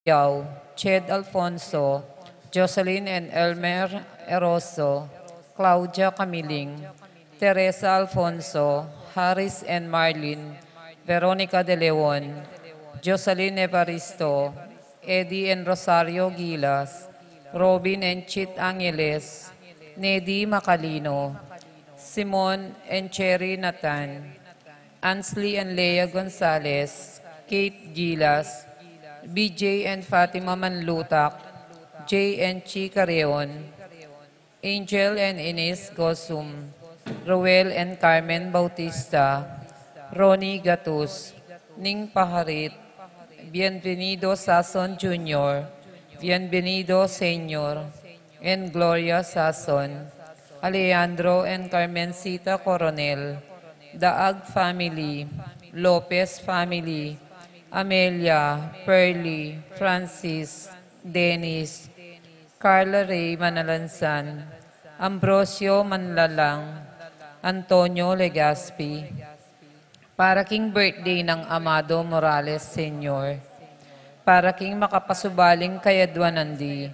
Yao, Ched Alfonso, Jocelyn and Elmer Eroso, Claudia Camiling, Teresa Alfonso, Harris and Marlin, Veronica De Leon, Jocelyn Evaristo, Eddie and Rosario Gilas, Robin and Chit Angeles, Nedy Macalino, Simon and Cherry Nathan, Ansley and Leah Gonzalez, Kate Gilas, BJ and Fatima Manlutak, Jay and Chika Reon, Angel and Ines Gosum, Roel and Carmen Bautista, Ronnie Gatus, Ning Paharit, Bienvenido Sason Jr., Bienvenido Senior, and Gloria Sason, Alejandro and Carmencita Coronel, Daag Family, Lopez Family, Amelia, Pearly, Francis, Dennis, Carla Ray Manalansan, Ambrosio Manlalang, Antonio Legaspi, para king birthday ng Amado Morales Sr., para king makapasubaling kayadwanandi,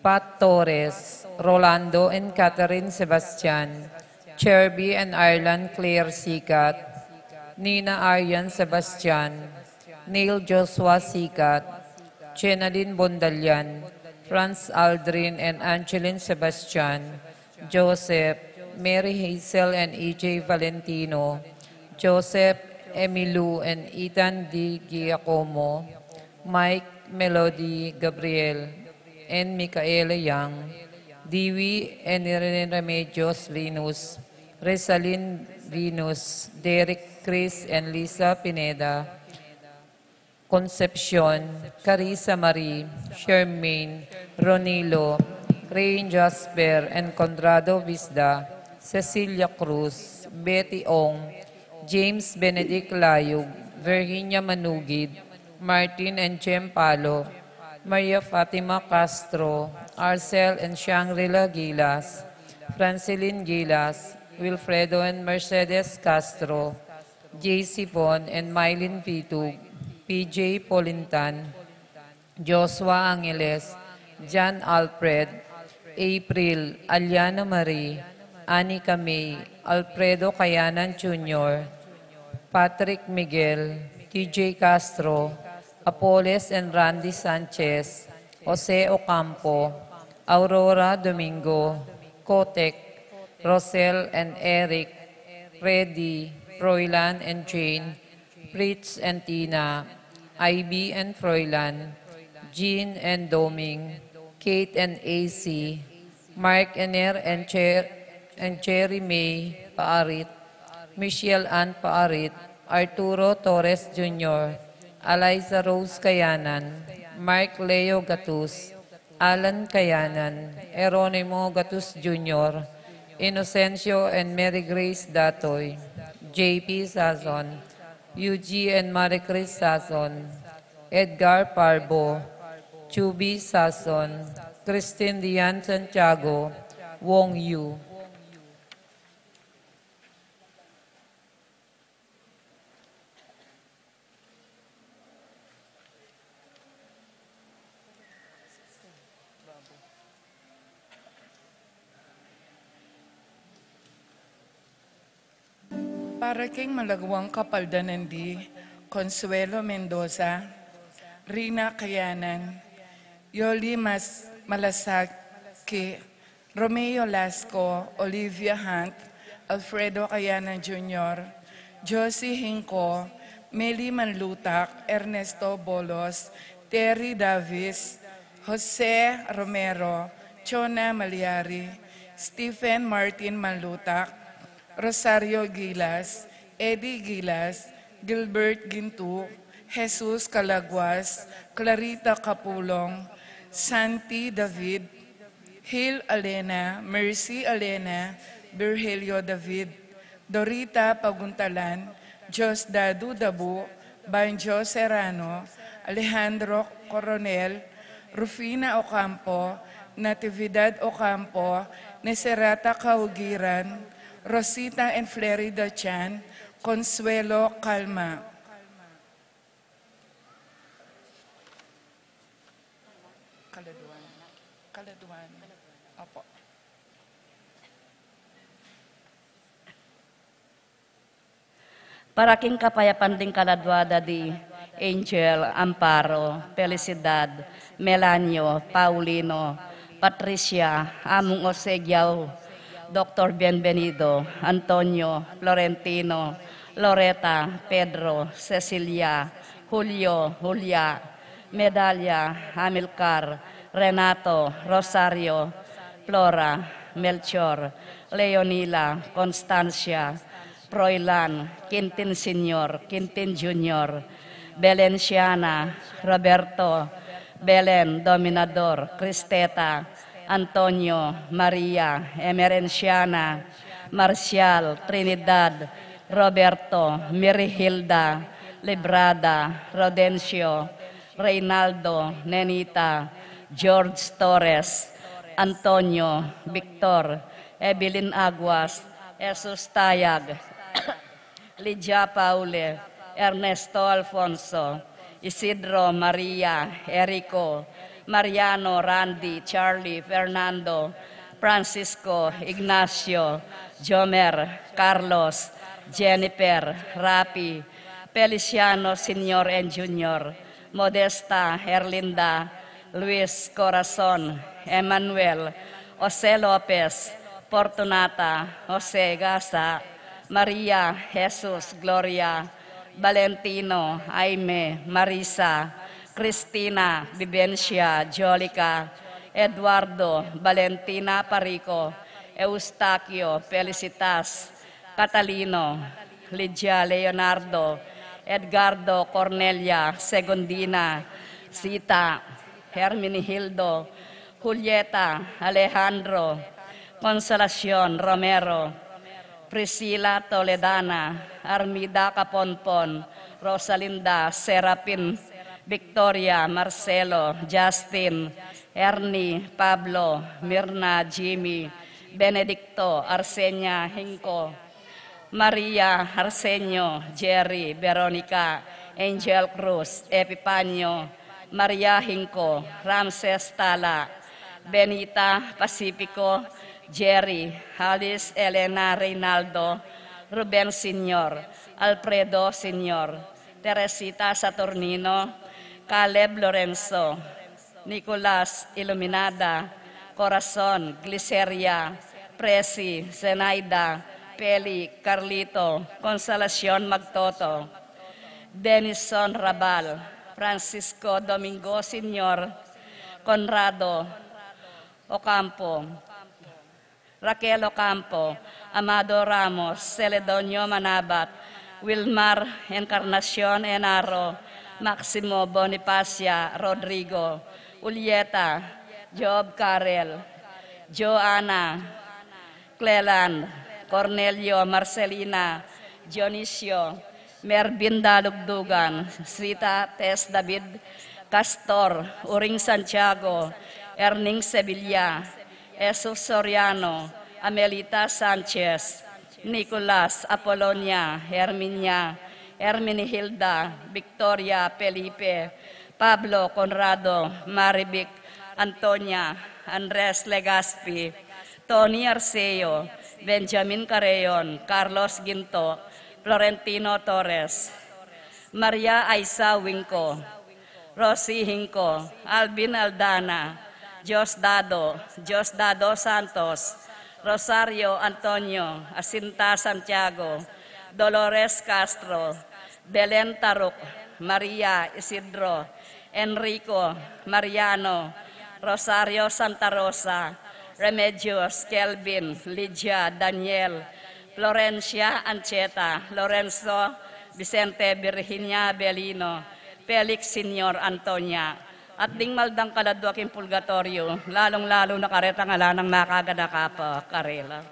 Pat Torres, Rolando and Catherine Sebastian, Cherby and Ireland Claire Sikat, Nina Aryan Sebastian, Neil Joshua Sikat, Chenalyn Bondalian, Franz Aldrin and Angeline Sebastian, Joseph, Mary Hazel and E.J. Valentino, Joseph, Emilu and Ethan D. Giacomo, Mike, Melody, Gabriel, and Micaela Yang, Dewey and Irene Remedios Venus, Resalin Venus, Derek Chris and Lisa Pineda, Concepcion, Carissa Marie, Shermaine, Ronilo, Rain Jasper and Conrado Visda, Cecilia Cruz, Betty Ong, James Benedict Layug, Virginia Manugid, Martin and Jem Palo, Maria Fatima Castro, Arcel and Shangri-La Gilas, Francilyn Gilas, Wilfredo and Mercedes Castro, J.C. Von and Mylene Vitug, PJ Polintan, Joshua Angeles, John Alfred, April, Aliana Marie, Anika May, Alfredo Cayanan Jr., Patrick Miguel, TJ Castro, Apoles and Randy Sanchez, Jose Ocampo, Aurora Domingo, Kotek, Rosel and Eric, Freddy, Froilan and Jane, Fritz and Tina, Ivy and Froilan, Jean and Doming, Kate and AC, Mark Ener and Cherry May Paarit, Michelle Ann Paarit, Arturo Torres Jr., Eliza Rose Kayanan, Mark Leo Gatus, Alan Kayanan, Eronimo Gatus Jr., Inocencio and Mary Grace Datoy, JP Sazon, UG and Marie Chris Sazon, Edgar Parbo, Chubi Sazon, Christine Dian Santiago, Wong Yu. Para king malagwang kapaldanandi, Consuelo Mendoza, Rina Kayanan, Yoli Malasaki, Romeo Lasco, Olivia Hunt, Alfredo Kayanan Jr., Josie Hinco, Meli Manlutak, Ernesto Bolos, Terry Davis, Jose Romero, Chona Maliari, Stephen Martin Manlutak, Rosario Gilas, Eddie Gilas, Gilbert Gintu, Jesus Calaguas, Clarita Capulong, Santi David, Hil Alena, Mercy Alena, Virgilio David, Dorita Paguntalan, Jos Dadu Dabu, Banjo Serrano, Alejandro Coronel, Rufina Ocampo, Natividad Ocampo, Neserata Kaugiran, Rosita and Flerida Chan, Consuelo Calma. Kaladuan. Opo. Para king kapayapan ding kaladwada di Angel, Amparo, Felicidad, Melanio, Paulino, Patricia, Among Osegiao, Dr. Bienvenido, Antonio, Florentino, Loreta, Pedro, Cecilia, Julio, Julia, Medalla, Amilcar, Renato, Rosario, Flora, Melchor, Leonila, Constancia, Froilan, Quintin Senior, Quintin Junior, Belenciana, Roberto, Belen, Dominador, Cristeta, Antonio, Maria, Emerenciana, Marcial, Trinidad, Roberto, Mirihilda, Librada, Rodencio, Reynaldo, Nenita, George Torres, Antonio, Victor, Evelyn Aguas, Jesus Tayag, Lydia Paule, Ernesto Alfonso, Isidro Maria, Erico, Mariano, Randy, Charlie, Fernando, Francisco, Ignacio, Jomer, Carlos, Jennifer, Rapi, Feliciano Senior and Junior, Modesta, Herlinda, Luis Corazon, Emmanuel, Jose Lopez, Fortunata, Jose Gasa, Maria, Jesus, Gloria, Valentino, Aime, Marisa, Cristina, Vivencia, Jolica, Eduardo, Valentina Parico, Eustaquio, Felicitas, Catalino, Lydia Leonardo, Edgardo, Cornelia, Segundina, Sita, Herminihildo, Julieta, Alejandro, Consolacion Romero, Priscila Toledana, Armida Caponpon, Rosalinda, Serapin, Victoria, Marcelo, Justin, Ernie, Pablo, Mirna, Jimmy, Benedicto, Arsenia, Hinko, Maria, Arsenio, Jerry, Veronica, Angel Cruz, Epipanyo, Maria Hinko, Ramses Tala, Benita Pacifico, Jerry, Alice Elena Reynaldo, Ruben Senior, Alfredo Senior, Teresita Saturnino, Caleb Lorenzo, Nicolas Iluminada, Corazon, Gliceria, Presi, Zenaida, Peli, Carlito, Consolacion Magtoto, Denison Rabal, Francisco Domingo Senior, Conrado Ocampo, Raquel Ocampo, Amado Ramos, Celedonio Manabat, Wilmar Encarnacion Enaro, Maximo Bonifacia Rodrigo, Ulieta, Job Karel, Joanna, Cleland, Cornelio Marcelina, Dionisio, Mervin Dalugdugan, Sita Tess David Castor, Uring Santiago, Erning Sevilla, Jesus Soriano, Amelita Sanchez, Nicolas Apolonia, Herminia, Herminihilda, Victoria Felipe, Pablo Conrado, Marivic, Antonia, Andres Legaspi, Tony Arceo, Benjamin Carreon, Carlos Ginto, Florentino Torres, Maria Aisa Winco, Rosie Hinco, Alvin Aldana, Diosdado Santos, Rosario Antonio, Asinta Santiago, Dolores Castro, Belen Taruk, Maria Isidro, Enrico Mariano, Rosario Santa Rosa, Remedios Kelvin, Lydia Daniel, Florencia Ancheta, Lorenzo Vicente Virginia Belino, Felix Senior Antonia, at ding maldang kaladwa king purgatorio, lalong-lalo na kareta nga lanang nakagada ka pa, Karela.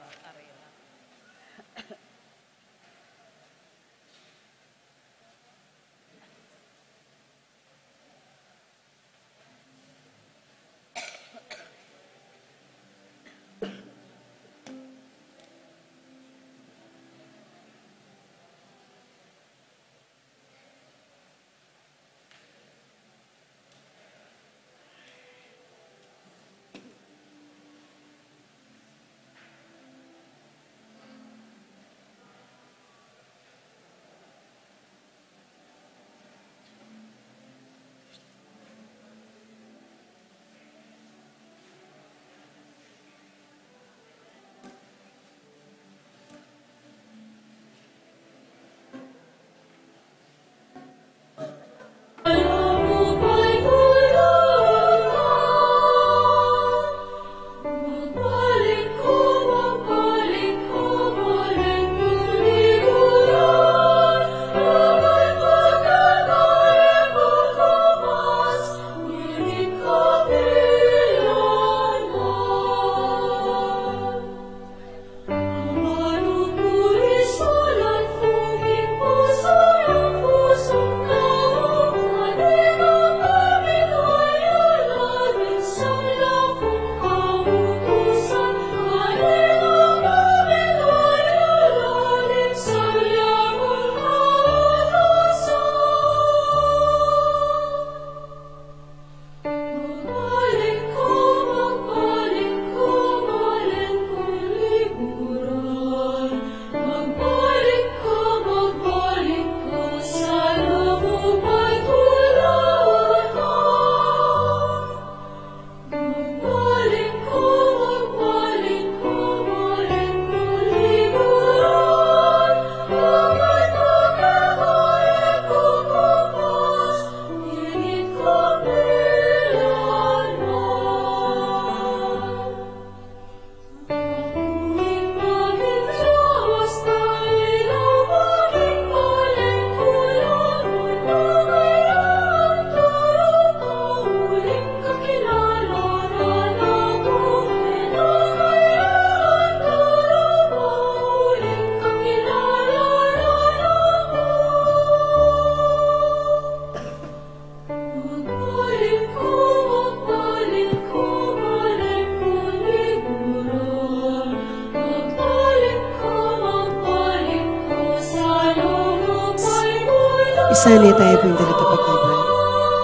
Isanay tayo pong talagapag-iba.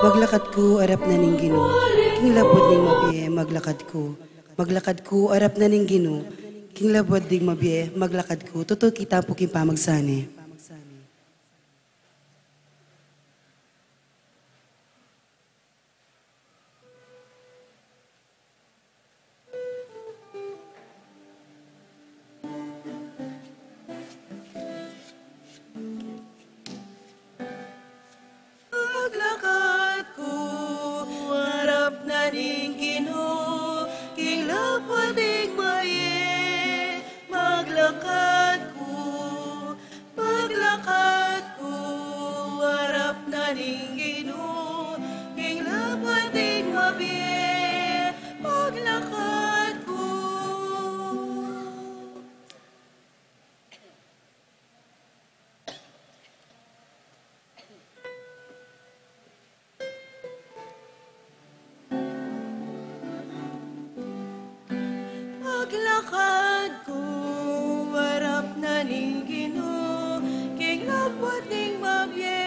Maglakad ko, arap na ning Ginoo. King labot ning mabiye, maglakad ko. Maglakad ko, arap na ning Ginoo. King labot ding mabiye, maglakad ko. Totoo kita po king pamagsani. Maglakad ko, harap na ning Ginoo, king lapad ing maye. Maglakad ko, harap na ning Ginoo, king lapad ing mabiye. Maglakad ko. Maglakad ko, harap na ning Ginoo, king lapad ning mabiye.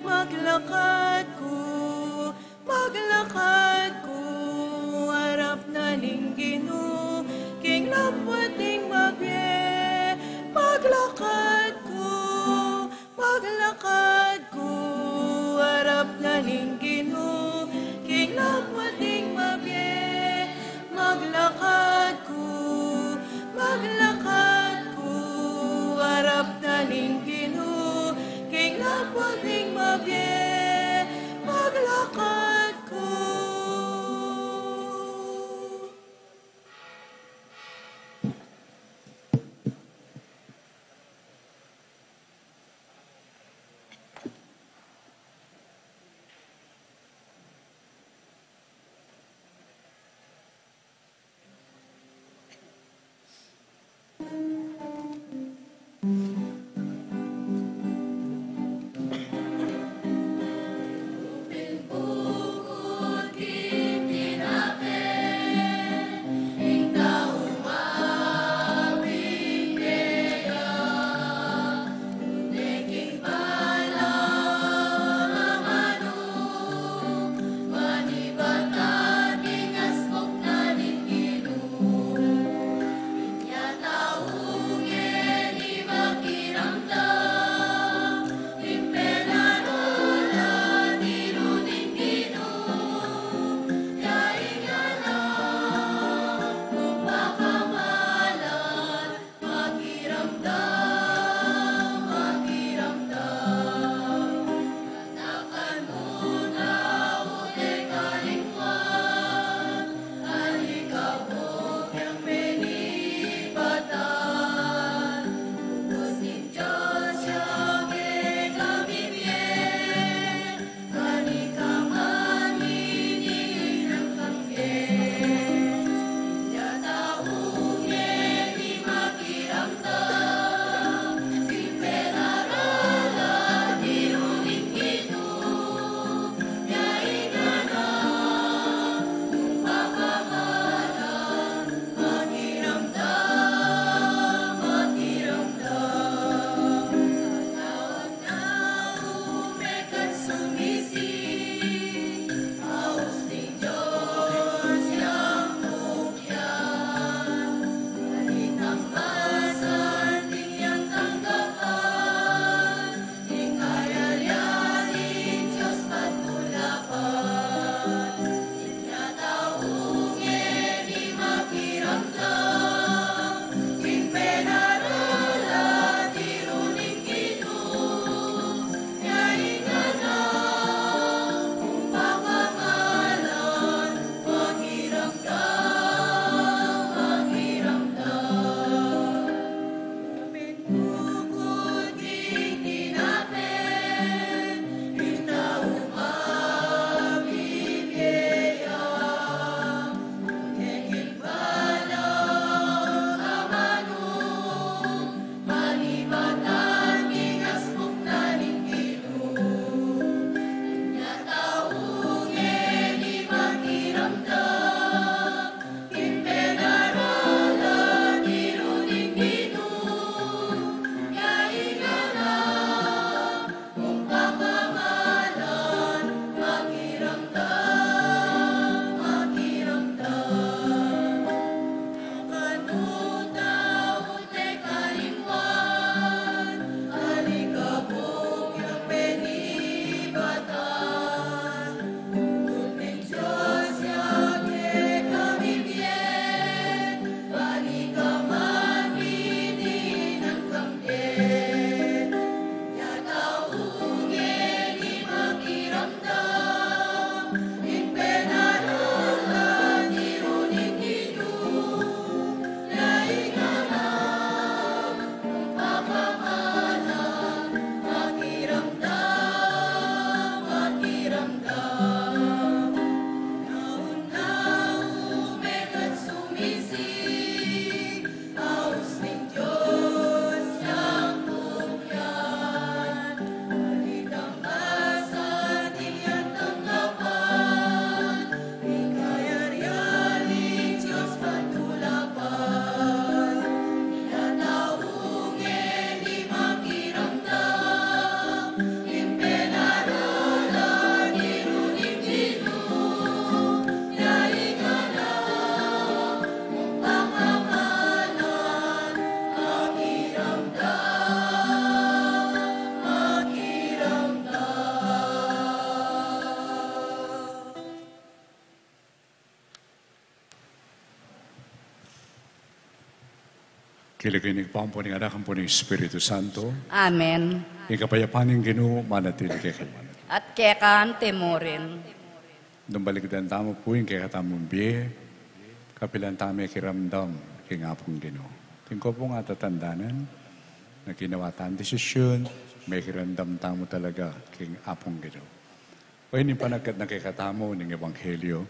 Maglakad ko, harap na ning Ginoo, king lapad ning mabiye. Maglakad ko, harap na ning Ginoo, king lapad ning mabiye. Maglakad ko, harap na ning Ginoo, king lapad ning mabiye. Maglakad ko. Kilikinig pa po ng anak po ng Espiritu Santo. Amen. Ikapayapaan ng Ginoo, manatili kayo. At kekaan temurin. Dumbaligdan tamo po yung kaya katamong biye, kapilan tamo kiramdam, kaya nga pong Ginoo. Tingko po nga tatandanan, na ginawa tayong desisyon, may kiramdam tamo talaga, kaya apong Ginoo. O yun yung panagkat nakikatamo ng Ebanghelyo,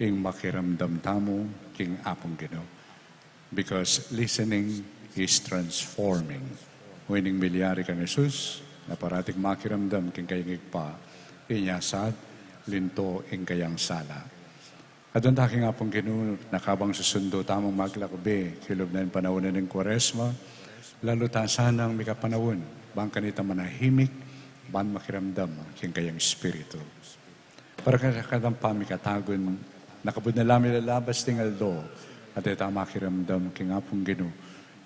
yung makiramdam tamo, kaya apong Ginoo. Because listening is transforming. O yun yung milyari kang Jesus, na parating makiramdam, kaya kayong pa, inyasad, linto ing kayang sala. At doon taking nga pong Ginoo, nakabang susundo tamang maglakbe, kilob na yung panahon ng Kwaresma, lalo ta sanang may kapanahon, bang kanita manahimik, bang makiramdam, king kayang Espiritu. Para kadang pamikatagon, nakabud na lamang lalabas ting aldo, at ita makiramdam, king nga pong Ginoo,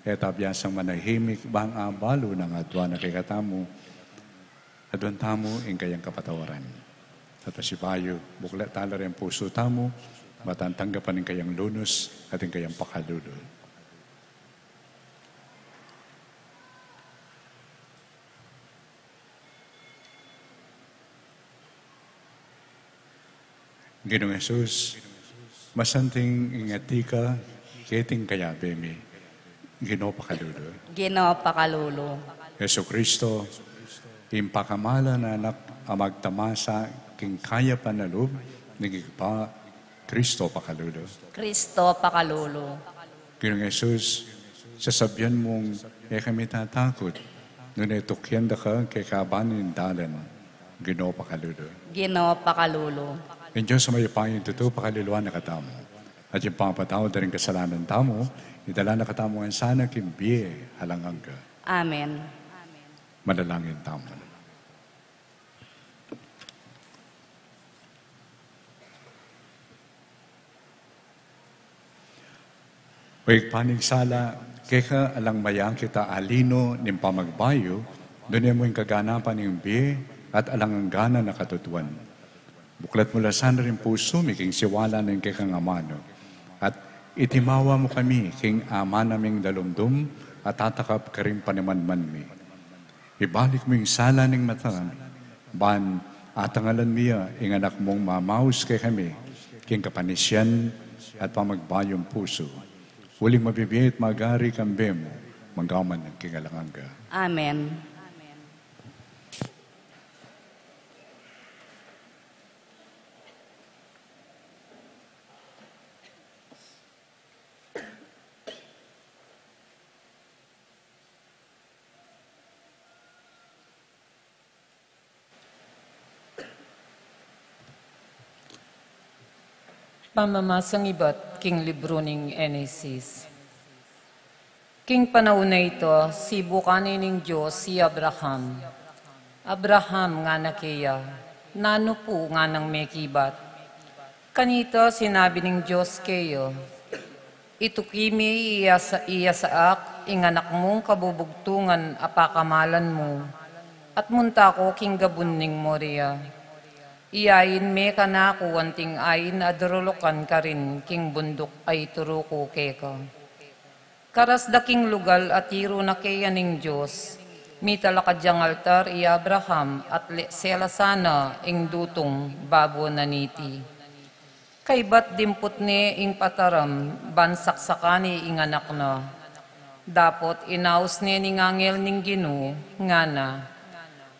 ita biyasang manahimik, bang abalo ng adwa na kikatamo, at doon tamo ing kayang kapatawaran. At pasibayo, bukla tala rin puso tamo, matantanggapan ng kayang lunos at ng kayang pakalulo. Ginoong Jesus, masanting ingati ka, keting kaya bemi, Ginoo pakalulo. Ginoo pakalulo. Yesu Kristo, impakamala na anak amagtamasa, king kaya panalub, nagigpa, Kristo pakalulo. Kristo pakalulo. Ginoong Jesus, sasabihan mong, kami tatakot, ngunit tukyanda ka, kay kabanin dalan, Ginoo pakalulo. Ginoo pakalulo. And Diyos sa may pangin tuto, pakaluluan na katamo. At yung pangapataw na rin kasalanan tamo, idala na katamo ang sana kimbiye, halangang ka. Amen. Manalangin tamo. Huwag paning sala, kaya alang mayang kita alino nim pamagbayo, doon mo yung kaganapan ng biye at alang ang gana na katutuan. Buklat mula sana rin puso, miking siwala ng kikang amano. At itimawa mo kami, king ama naming dalumdum, at tatakap ka rin panimanman mi. Ibalik mo yung sala ng mata, ban atangalan miya, ing anak mong mamaus kay kami, king kapanisyan at pamagbayong puso. Huling mabibiyat magari kambe mo, manggaman ng kingalangan ka. Amen. Pamamasang iba't king libro ng Enesis. King panahon na ito, si bukanin ng Diyos si Abraham. Abraham nga na kaya, nano po nga ng mekibat. Kanito sinabi ng Diyos kayo, itukimi iya saak, inganak mong kabubugtungan apakamalan mo, at munta ko king gabun ning Moria. Iyain me kanako anting ayin adrolokan ka rin king bundok ay turuko keka. Karas da king lugal at tiro na kaya ning Diyos, mitalakadyang altar i Abraham at selasana ing dutong babo na niti. Kay bat dimput ni ing pataram, bansak sakani ing anak na. Dapot inaus ni ning angel ning Ginoo nga na,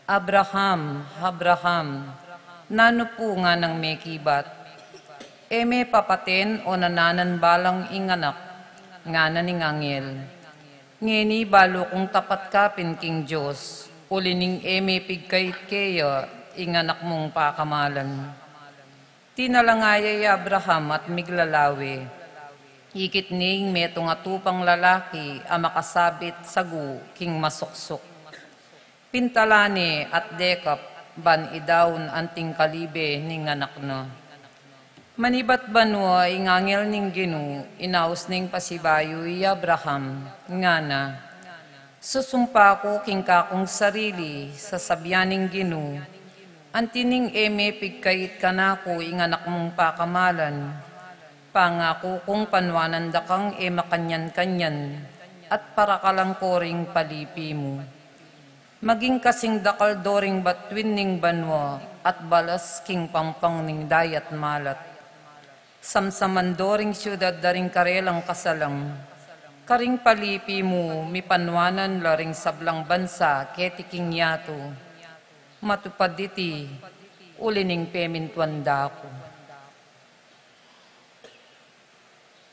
Abraham, Abraham, nano po nga ng mekibat. Eme papaten o nananan balang inganak, nga na ning angel. Ngeni balo kung tapat kapin king Diyos, ulining eme pigkait kaya, inganak mong pakamalan. Tinalangaya Abraham at miglalawi. Ikit ning metong atupang lalaki, amakasabit sagu king masuksok. Pintalani at dekap, ban idawon anting kalibe ning anak na. Manibat banwa ingangel ning Ginoo, inaus ning pasibayo i Abraham, nga na. Susumpa ko king kakong sarili, sa sabyaning Ginoo, antining eme pigkait ka na ko ing anak mong pakamalan. Pangako kong panwanan dakang ema kanyan-kanyan, at parakalangkoring palipi mo. Maging kasing dakaldoring batwin ning banwa at balas king pampang ning dayat malat. Samsamandoring syudad daring karelang kasalang. Karing palipi mo, mipanwanan laring sablang bansa, ketiking yato. Matupad iti, ulining pemintuanda ko.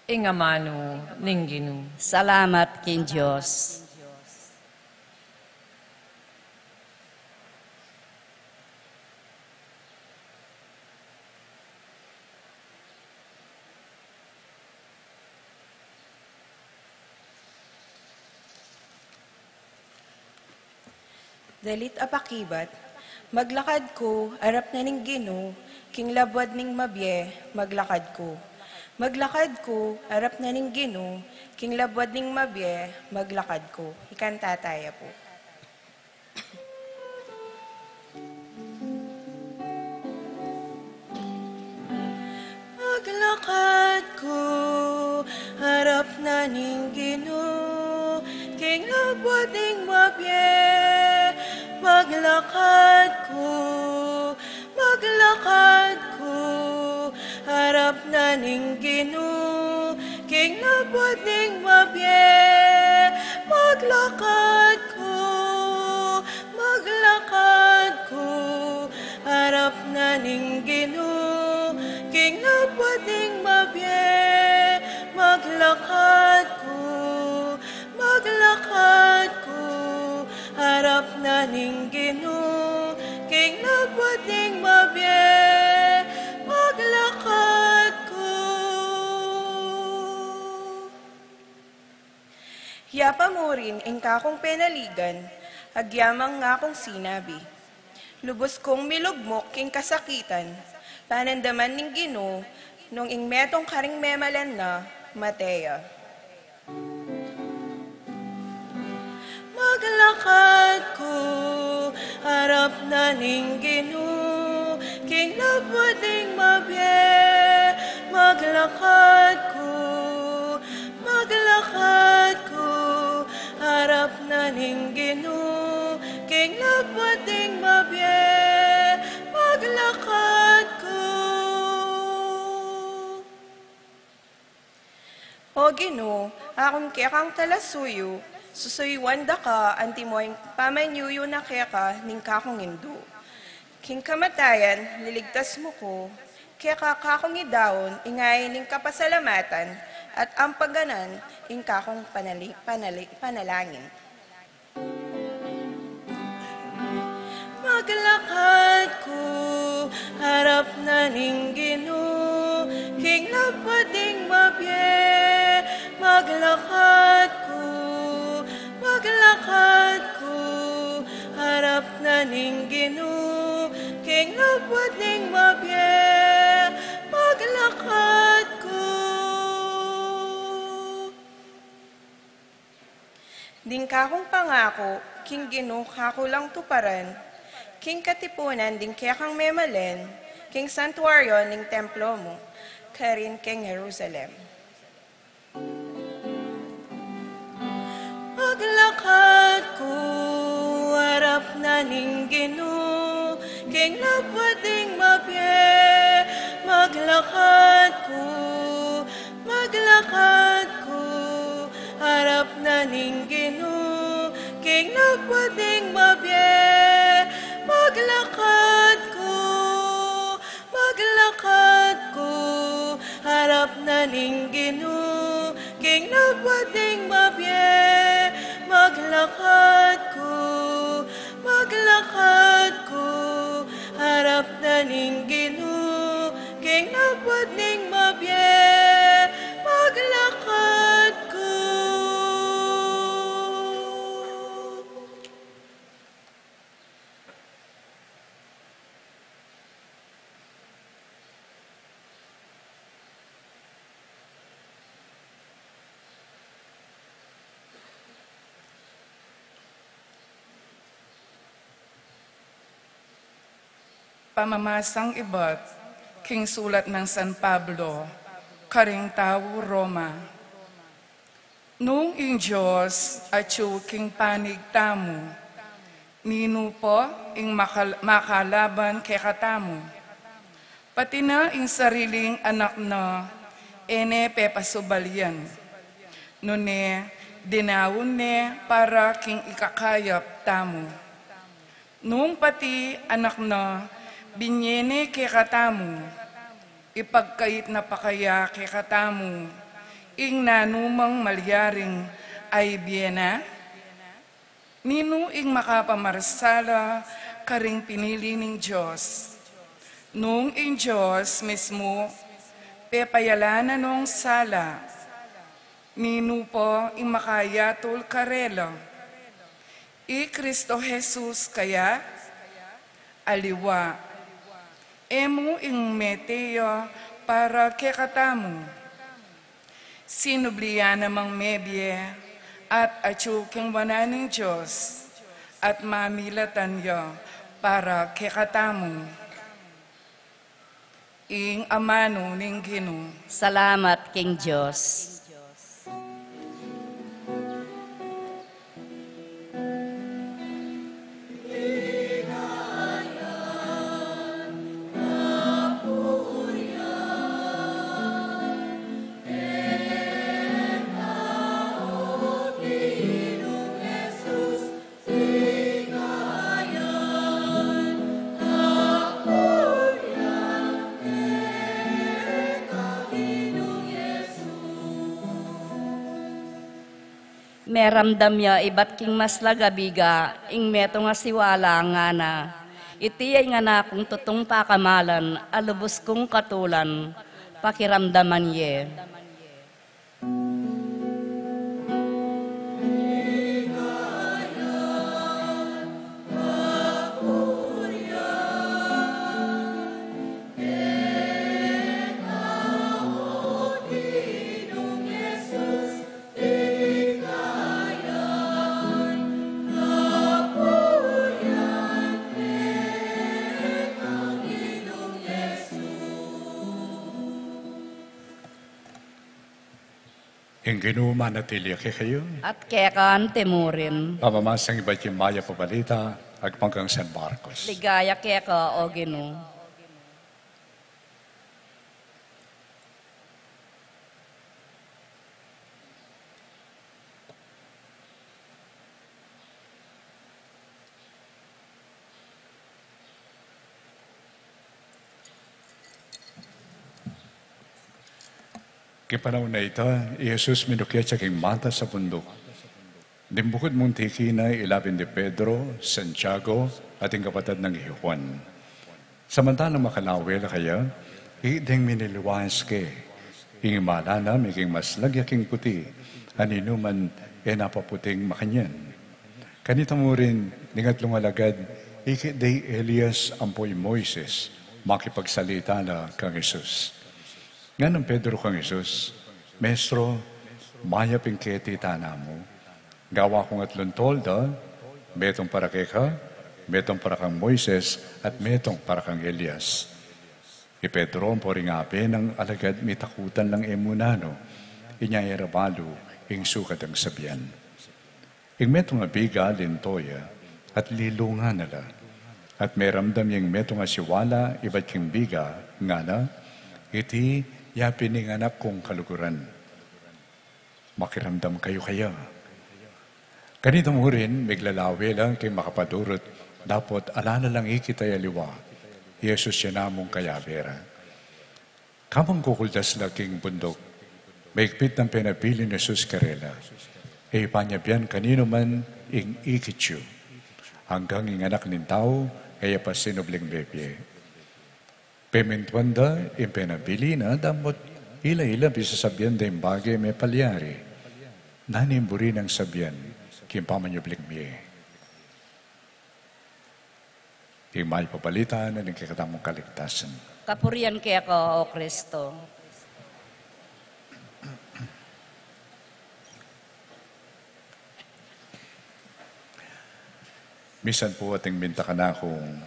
Ingamano, ningginu. Salamat king Diyos. Dalit apakibat, maglakad ko, arap na ning Ginoo, king labwad ning mabye, maglakad ko. Maglakad ko, arap na ning Ginoo, king labwad ning mabye, maglakad ko. Ikanta tayo po. Maglakad ko, harap na ning Ginoo, king labwad ning mabye, maglakad ko, harap na ning Ginoo, king labwad ning mabye, maglakad ko, harap na ning Ginoo, king labwad ning mabye, maglakad ko, harap na ning Ginoo, king labwad ning mabye, maglakad ko. Yapa mo rin ang kakong penaligan, agyamang nga kong sinabi. Lubos kong milugmok king kasakitan, panandaman ning Ginoo, nung ingmetong karing memalan na, Matea. Maglakad ko, harap na ning Ginoo, king labwad ning mabye, maglakad ko, harap na ning Ginoo, king labwad ning mabye, maglakad ko. O Ginoo, akong kekang talasuyo, susuywan da ka, anti mo ang pamanyuyo na keka, ning kakong indo. King kamatayan, liligtas mo ko, keka kakong idawon, ingay ning kapasalamatan, at ang pagganan, ing kakong panalangin. Maglakad ko, harap na ning Ginoo, king labwad ning mabye, maglakad ko, harap na ning Ginoo, king labwad ning mabye, maglakad ko. Ding kakong pangako, king Ginoo kako lang tuparan, king katipunan ding kekang memalen, king santuaryo ning templo mo, karin king Jerusalem. Maglakad ko, harap na ning Ginoo, king labwad ning mabye, maglakad ko, harap na ning Ginoo, king labwad ning mabye, maglakad ko, harap na ning Ginoo, king labwad ning mabye, maglakad ko, harap na ning Ginoo, king labwad ning mabye, maglakad ko. Pamamasang iba't, king sulat ng San Pablo, karing tao Roma. Nung ing Diyos at king panig tamo, nino po ing makalaban kay katamo. Pati na ing sariling anak na ene pepasubalyan. Nune dinawon ne para king ikakayap tamo. Nung pati anak na binyene kay katamo, ipagkait na pakaya kay katamo, ing nanumang malyaring ay biyena, nino ing makapamarsala karing pinili ning Diyos. Nung ing Diyos mismo, pepayala na nung sala, nino po ing makayatul karela. I Kristo Jesus kaya, aliwa, emo ing meteo para kekatamu. Sinubliya namang mebye at atsuking wananing Diyos at mamilatan yo para kekatamu. Ing amano ning Ginoo. Salamat King Diyos. Meramdam ya ibat king mas lagabiga, ing meto nga siwala nga na. Iti ay nga na kung tutong pakamalan, alubos kong katulan, pakiramdaman ye. Yung Ginoo manatili kayo. At kekan temurin. Pamamasang iba't yung Maya Pabalita, agpanggang San Marcos. Ligaya keka o Ginoo. Kipanahon na ito, Jesus minukya sa king mata sa bundok. Dimbukod mong tiki na ilapin ni Pedro, Santiago, at ang kapatid ng Juan. Samantalang makalawel kaya, ideng miniliwas ke, ing malana maging mas lagyaking puti, anino man napaputing makanyan. Kanita mo rin, ningatlong alagad, day Elias ampoy Moises, makipagsalita na kang Jesus. Nga ng Pedro kang Jesus, Mestro, maya pingketi tana mo, gawa kong at luntolda, metong para keka, metong para kang Moises, at metong para kang Elias. I Pedro ang poringape ng alagad mitakutan lang emunano, inyayarabalo, ing sukat ang sabihan. Ing metong abiga, lintoya, at lilunga nala, at meramdam yung metong asiwala, iba't yung biga, nga na, iti yapin ng anak kong kaluguran. Makiramdam kayo kaya. Ganito mo rin, miglalawi lang kay makapadurot, dapat alala lang ikitay aliwa, Yesus siya namong kayabera. Kamang kukuldas laking bundok, maigpit ng pinabili ni Jesus karela, e panyabyan kanino man ing ikityo, hanggang ing anak nin tao, ay pasinubling bebye. Pementwanda, impenabili na, damot ila-ila bisasabyan da yung bagay may palyari. Nanimburi ng sabyan, kimpamanyubling miye. Yung may papalita na nagkakatamong kaligtasan. Kapurian kaya ko, O Kristo. Misan po ating minta ka na kung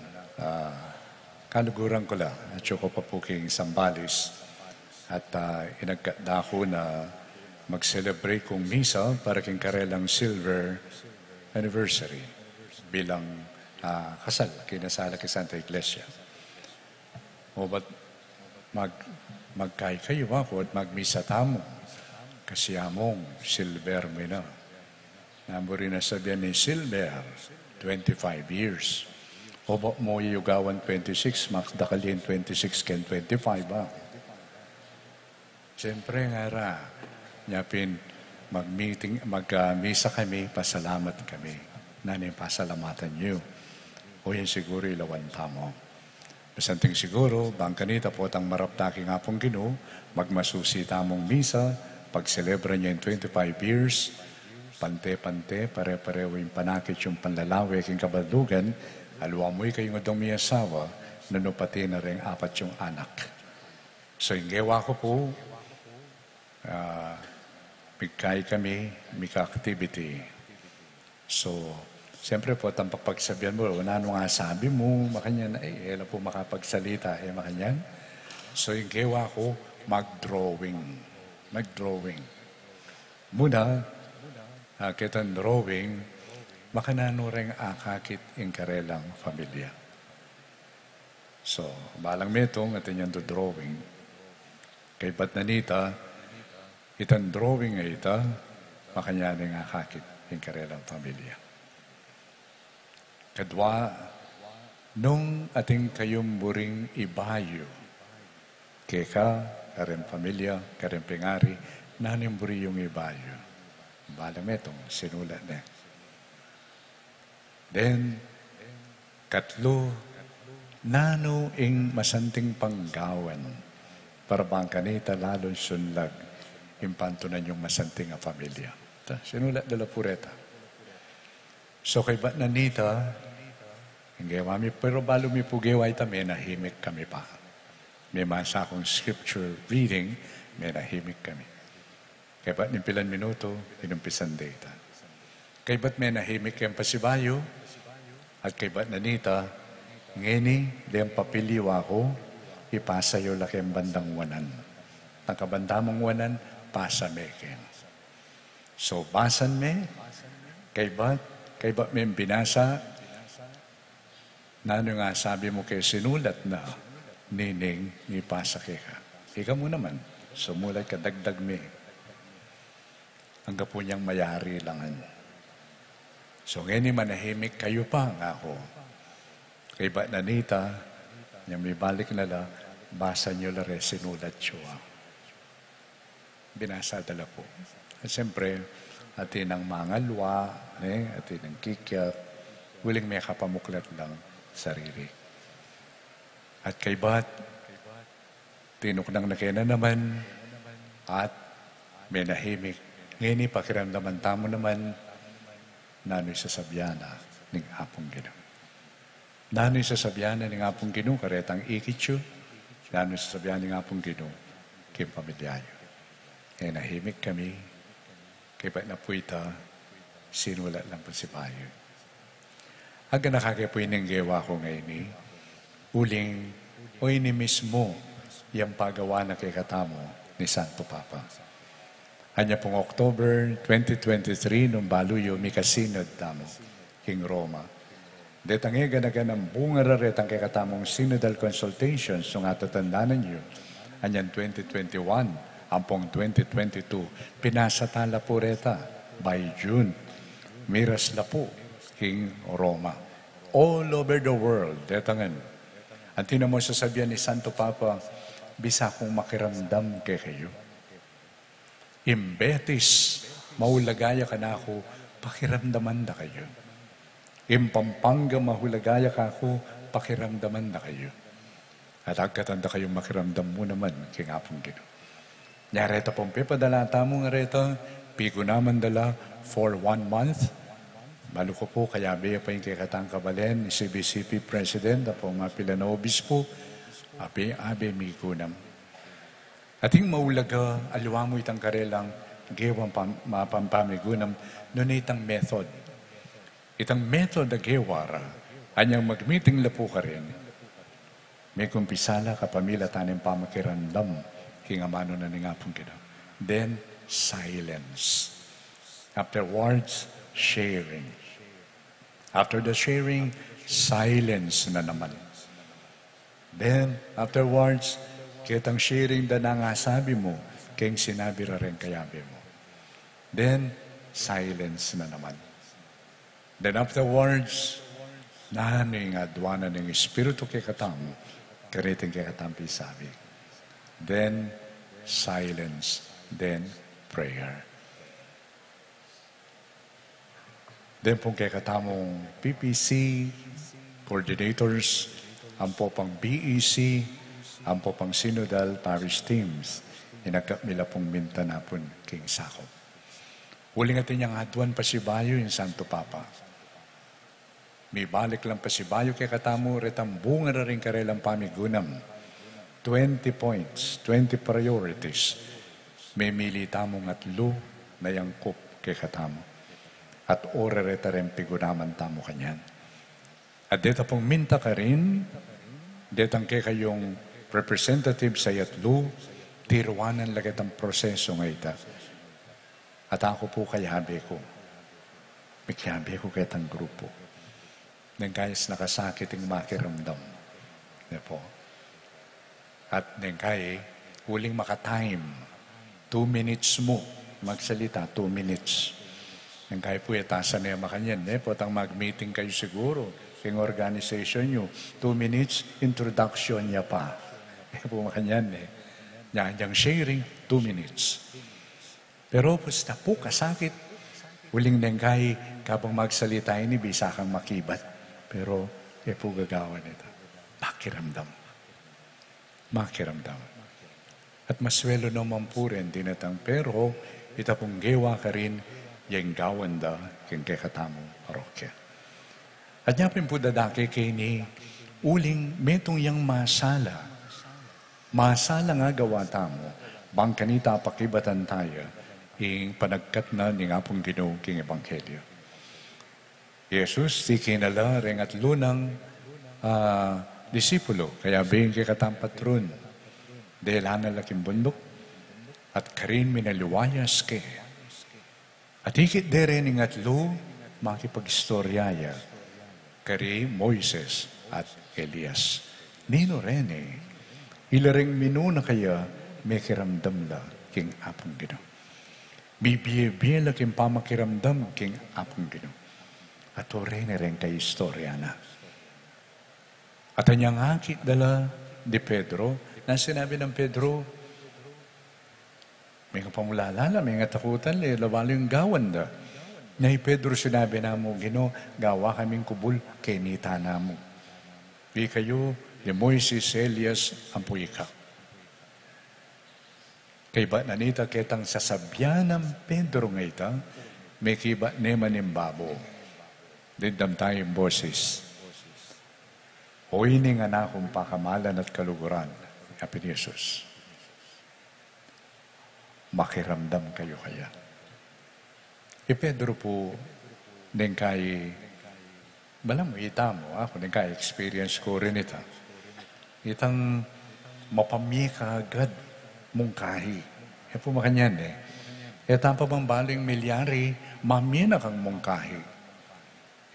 kaluguran ko lang at ko pa po king Sambales at inagkada ko na mag-celebrate kong misa para king karelang silver anniversary bilang kasal, kinasala kay Santa Iglesia. O ba't magkay kayo ako at magmisa tamo kasi among silver mo na. Namo rin na sabihan ni Silver, 25 years. O ba mo yugawan 26, Max Dakalin 26, ken 25 ba? Siyempre nga ra, nyapin, mag-misa kami, pasalamat kami. Nanin pasalamatan niyo. O yan siguro ilawan tamo. Masanting siguro, bang kanita po tang maraptaki nga pong Ginoo, magmasusi tamong misa, pag-celebra niya yung 25 years, pante-pante, pare-pareho yung panakit yung panlalawi, king kabadugan, alwa mo'y kayong adong may asawa, nanupati na rin 4 yung anak. So, yung gawa ko po, bigkay kami, mika activity. So, siyempre po, ang pagpagsabihan mo, ano nga sabi mo, makanyan, ela po makapagsalita, makanyan. So, yung gawa ko, mag-drawing. Muna, kitang drawing, makanano rin akakit in karelang familia. So, balang metong atin yan to drawing. Kay ba't nanita, itang drawing ay ita, makanyaning akakit in karelang familia. Kadwa, nung ating kayong buring ibayo, keka, karen pamilya, karen pingari, nanin buri yung ibayo. Balang metong sinulat na. Then, katlo, nano ing masanting panggawan, para bang kanita lalong sunlag, impantunan yung masanting a pamilya. Sinulat dala pureta. So, kay ba't nanita, hindi mami, pero balo mi pugeway ta, may nahimik kami pa. May masa akong scripture reading, may nahimik kami. Kaya ba't nimpilan minuto, inumpisan data. Kaya ba't may nahimik kayong pasibayo, at kaya ba't nanita, ngeni, liyang papiliwa ko, ipasayo laki ang bandang wanan. Ang kabandamang wanan, pasa meken. So, basan me, kaya ba't may binasa, na ano nga sabi mo kayo sinulat na, nining, ipasa ka. Ika mo naman, sumulat ka, dagdag me. Hanggang po niyang mayari langan. So, ngayon manahimik kayo pa nga ako. Kay ba't nanita, niya may balik na la, basa niyo la rin, sinulat siya. Binasa dala po. At siyempre, atin ang mangalwa, atin ang kikyat, huling may kapamuklat lang sarili. At kay ba't, tinuknang na kayo na naman, at may nahimik. Ngayon, pakiramdaman tamo naman, nano'y sasabyana ng Apong Ginoo. Nano'y sasabyana ng Apong Ginoo, karetang ikitsyo, nano'y sasabyana ng Apong Ginoo, kim pamilyayo. Ngayon, nahimik kami, kay ba't na po ita, sinulat lang po si Bayo. Hanggang nakakapoy ng gawa ko ngayon, uling, o ini mismo, yung pagawa na kay katamo ni Santo Papa. Hanya pong October 2023, nung baluyo, may kasinod tamo, King Roma. Detang ganagan ang bunga raretang kay katamong synodal consultations nung atatandanan nyo. Hanyan 2021, ampong 2022, pinasatala po reta by June. Miras la po, King Roma. All over the world, detangan. Ang tinamo sasabihan ni Santo Papa, bisa kong makiramdam kay kayo. Imbetis, maulagaya ka na ako, pakiramdaman na kayo. Impampanga, mahulagaya ka ako, pakiramdaman na kayo. At agkatanda kayong makiramdam mo naman, king Apong Ginoo. Nyareta pong pepadalata mo nga reta, pigo naman dala for 1 month. Maluko po, kaya biya pa yung kay Katang Kabalen, CBCP President, apong mapila na obispo, abe mikunam. Ating maulaga, alwa mo itang karelang, gewang mapampamigunam, nun itang method. Itang method na gewara, anyang mag-meeting la po ka rin, may kumpisala kapamila tanim pamakirandam, kingamano na ni nga pong Ginoo. Then, silence. Afterwards, sharing. After the sharing, silence na naman. Then, afterwards, kitang sharing da na nga sabi mo, kayong sinabi ra rin kayabi mo. Then, silence na naman. Then afterwards, nahaning adwana ng Espiritu kay katamo, kariting kay katampi sabi. Then, silence. Then, prayer. Then pong kay katamong PPC, coordinators, ang po pang BEC, ang po pang Synodal Parish Teams, inagkap nila pong mintanapon king sakop. Huling atin niyang hadwan pa si Bayo yung Santo Papa. May balik lang pa si Bayo kay katamo, retambungan na rin karelang pamigunam. 20 points, 20 priorities. May milita mong atlo na yangkop kay katamo. At orereta rin pigunaman tamo kanyan. At dito pong minta ka rin, detang kay kayong representative sa yatlo, tiruanan lagat ang proseso nga ita. At ako po kay habi ko. May habi ko kay tang grupo. Nang kayas nakasakit ang makiramdam. Po. At nang kaya, huling makatime. 2 minutes mo. Magsalita, 2 minutes. Nang kaya po itasan na yung makanyan. Po, tang mag-meeting kayo siguro. Yung organization nyo. 2 minutes, introduction niya pa. Po makanyan Yang sharing, 2 minutes. Pero basta po kasakit, huling nengkay, kapag magsalita ini, bisa kang makibat. Pero, po gagawa nito. Makiramdam. Makiramdam. At maswelo naman po rin dinatang, pero, ita pong gewa ka rin, yung gawanda, yung kakatamong parokya. At yapin po dadaki kay ni, uling metong yang masala. Masala nga gawa tamo, bang kanita pakibatan tayo, yung panagkat na ni nga pong Ginoo king Ebanghelyo. Jesus, ti kinala ring at lunang disipulo, kaya bing kikatang patron, dahil hanalaking bundok, at karin minaluwayas ke. At hikit dere ning atlo, makipag-istoryaya, kari Moises at Elias. Nino rene, ilaring minuna kaya, may kiramdam la king apong Ginoo. Bibiye-biye la king pamakiramdam king apong Ginoo. At orene rin kay istorya na. At anyang hakit dala di Pedro, na sinabi ng Pedro, may kapamulalala, may ngatakutan, lawalo yung gawan da. Na Pedro sinabi na mo, Ginoo, gawa kaming kubul, kenita na mo. Di kayo, ni Moises, Elias, ampuy ka. Kay ba nanita ketang sasabyan ng Pedro nga ita, may kiba neman ng babo. Dindam tayong boses. O ini nga na akong pakamalan at kaluguran, Happy Jesus. Makiramdam kayo kaya. Pedro po, din kay, balam mo, ita mo, ako din kay experience ko rin ita. Itang mapamika agad mungkahi. Po makanyan Ita pa bang baling milyari, mamina kang mungkahi.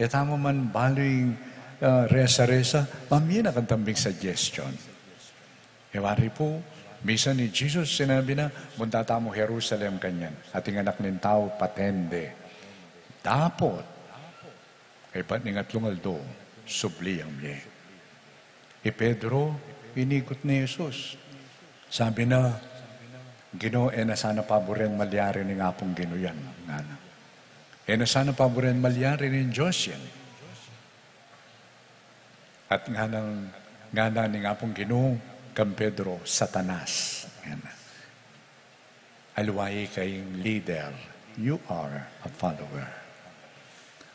Ita mo man baling resa-resa, mamina kang tambing suggestion. Ewari po, misa ni Jesus sinabi na, muntata mo Jerusalem kanyan, ating anak ng tao patende. Dapot, kay ba't ni ngatlungaldo, subli ang miye. Pedro, inigot ni Jesus. Sabi na, Ginoo, na sana paboren malyari ni nga pong Ginoo yan. Na sana paboren malyari ni Diyos yan. At nga na ni nga pong Ginoo, kang Pedro, Satanas. Alwaye kayong leader. You are a follower.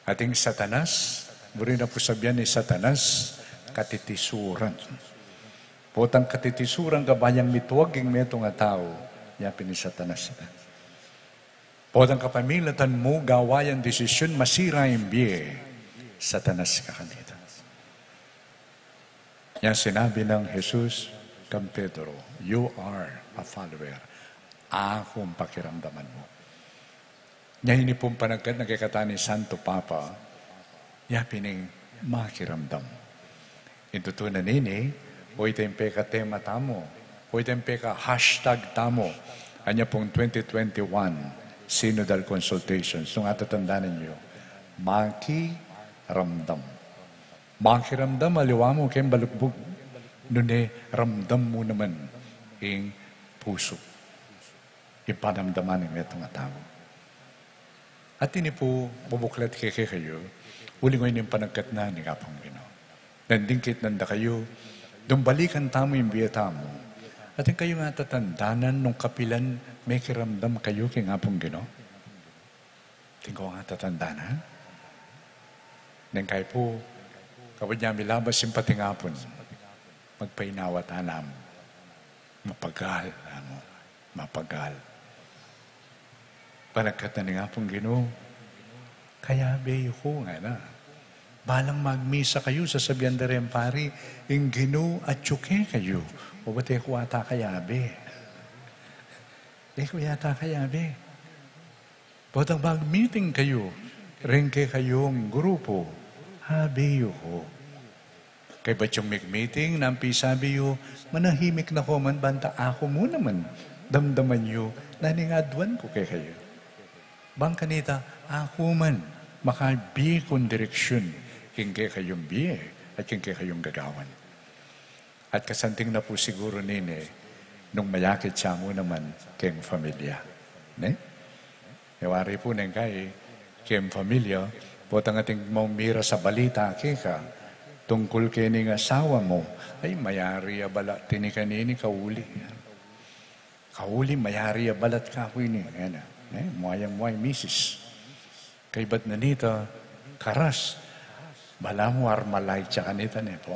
Ating Satanas, muli na po sabihan ni Satanas, katitisuran. Potang katitisuran kabayang mituwaging metong nga tao, yapin ni Satanas. Potang kapamilatan mo, gawayan desisyon, masira yung biye, Satanas ka kanita. Yan sinabi ng Jesus, kang Pedro, you are a follower. Ako ang pakiramdaman mo. Ngayon ni pong panagkat nagkikata ni Santo Papa, yapining makiramdam. Intutunan nini, o itempe ka tema tamo, o itempe ka hashtag tamo, anya pong 2021 Synodal Consultations. Nung atatandaan ninyo, makiramdam. Makiramdam, aliwa mo kayong balukbog. Nune, ramdam mo naman ang puso. Ipanamdaman ng itong tao. At ini po, bubuklat kayo, uli ngayon yung panagkat na ni Kapang Ginoo. Nandingkit nanda kayo, dumbalikan tamo yung biyata mo. At yung kayo nga tatandanan nung kapilan, may kiramdam kayo kay Kapang Ginoo. Tingko nga tatandanan. Nang kayo po, kapag niya milabas yung patingapon, magpainawat anam, mapagal, mapagal. Panagkat na nga pong Ginoo, kaya beyo ko nga na. Balang magmisa kayo sa sabihan da rin pari, yung Ginoo at tsuke kayo. O ba't ko ata kaya be? Ko yata kaya be. Potang mag-meeting kayo, rin kayong grupo, beyo ko. Kaya ba't yung meeting, nampi sabi yo, manahimik na ko man, banta ako mo naman. Damdaman yo, naningadwan ko kayo. Bang kanita, ako man, makabi kong direksyon, kingke kayong biye, at kingke kayong gagawan. At kasanting na po siguro nini, nung mayakit siya mo naman, keng familia. Ne? Iwari po nang kay, keng familia, potang ating maumira sa balita, kika, tungkol kining asawa mo, ay mayari abala, tinikanini kauli. Kauli, mayari abalat ka ko ini. Muayang-muay misis. Kay ba't nanita, karas, bala mo armalay tsaka nita po.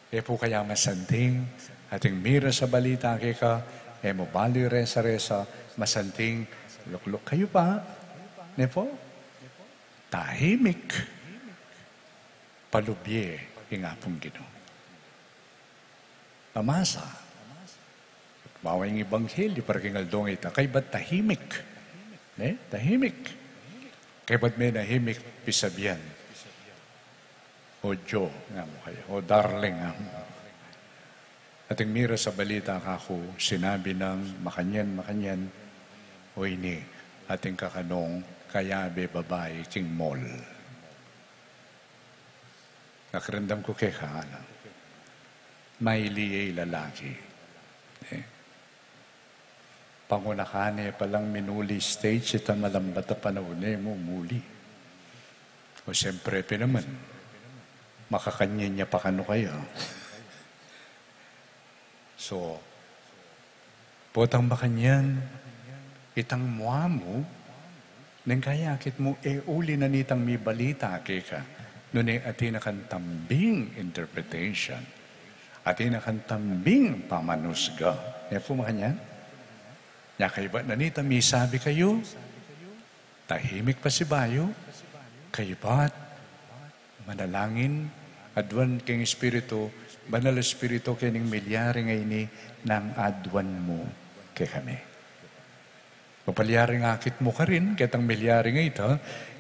Po kaya masanting, ating mira sa balita kika, mo bali resa-resa, masanting, lukluk kayo pa. Po? Tahimik. Palubye, ingapong Ginoo. Pamasa. Bawa yung Ebanghelyo para kingal ita. Kay ba't tahimik? Tahimik. Kay ba't may nahimik pisabihan? O Jo, nga mo kayo. O darling, nga mo. Ating mira sa balita kako, sinabi ng makanyan, o ini, ating kakanong, kayabe babae, king mall. Nakarandam ko kay Kaana. May liyay lalaki. Pangunakane palang minuli stage, ita malambat na panahon mo muli. O siyempre, pinaman, makakanyan niya pa kano kayo. So, potang makanyan, itang mua mo, nang kayakit mo, uli na nitang may balita kika. Noon atin akan tambing interpretation. Atin akan tambing pamanusga. Po makanyan? Nya kayo ba nanita, may sabi kayo? Tahimik pa si bayo? Kayo ba't manalangin? Adwan keng Espiritu, banal Espiritu kening milyari ngayon ng adwan mo kay kami. Papalyari ng akit mo ka rin, kitang milyari nga ito,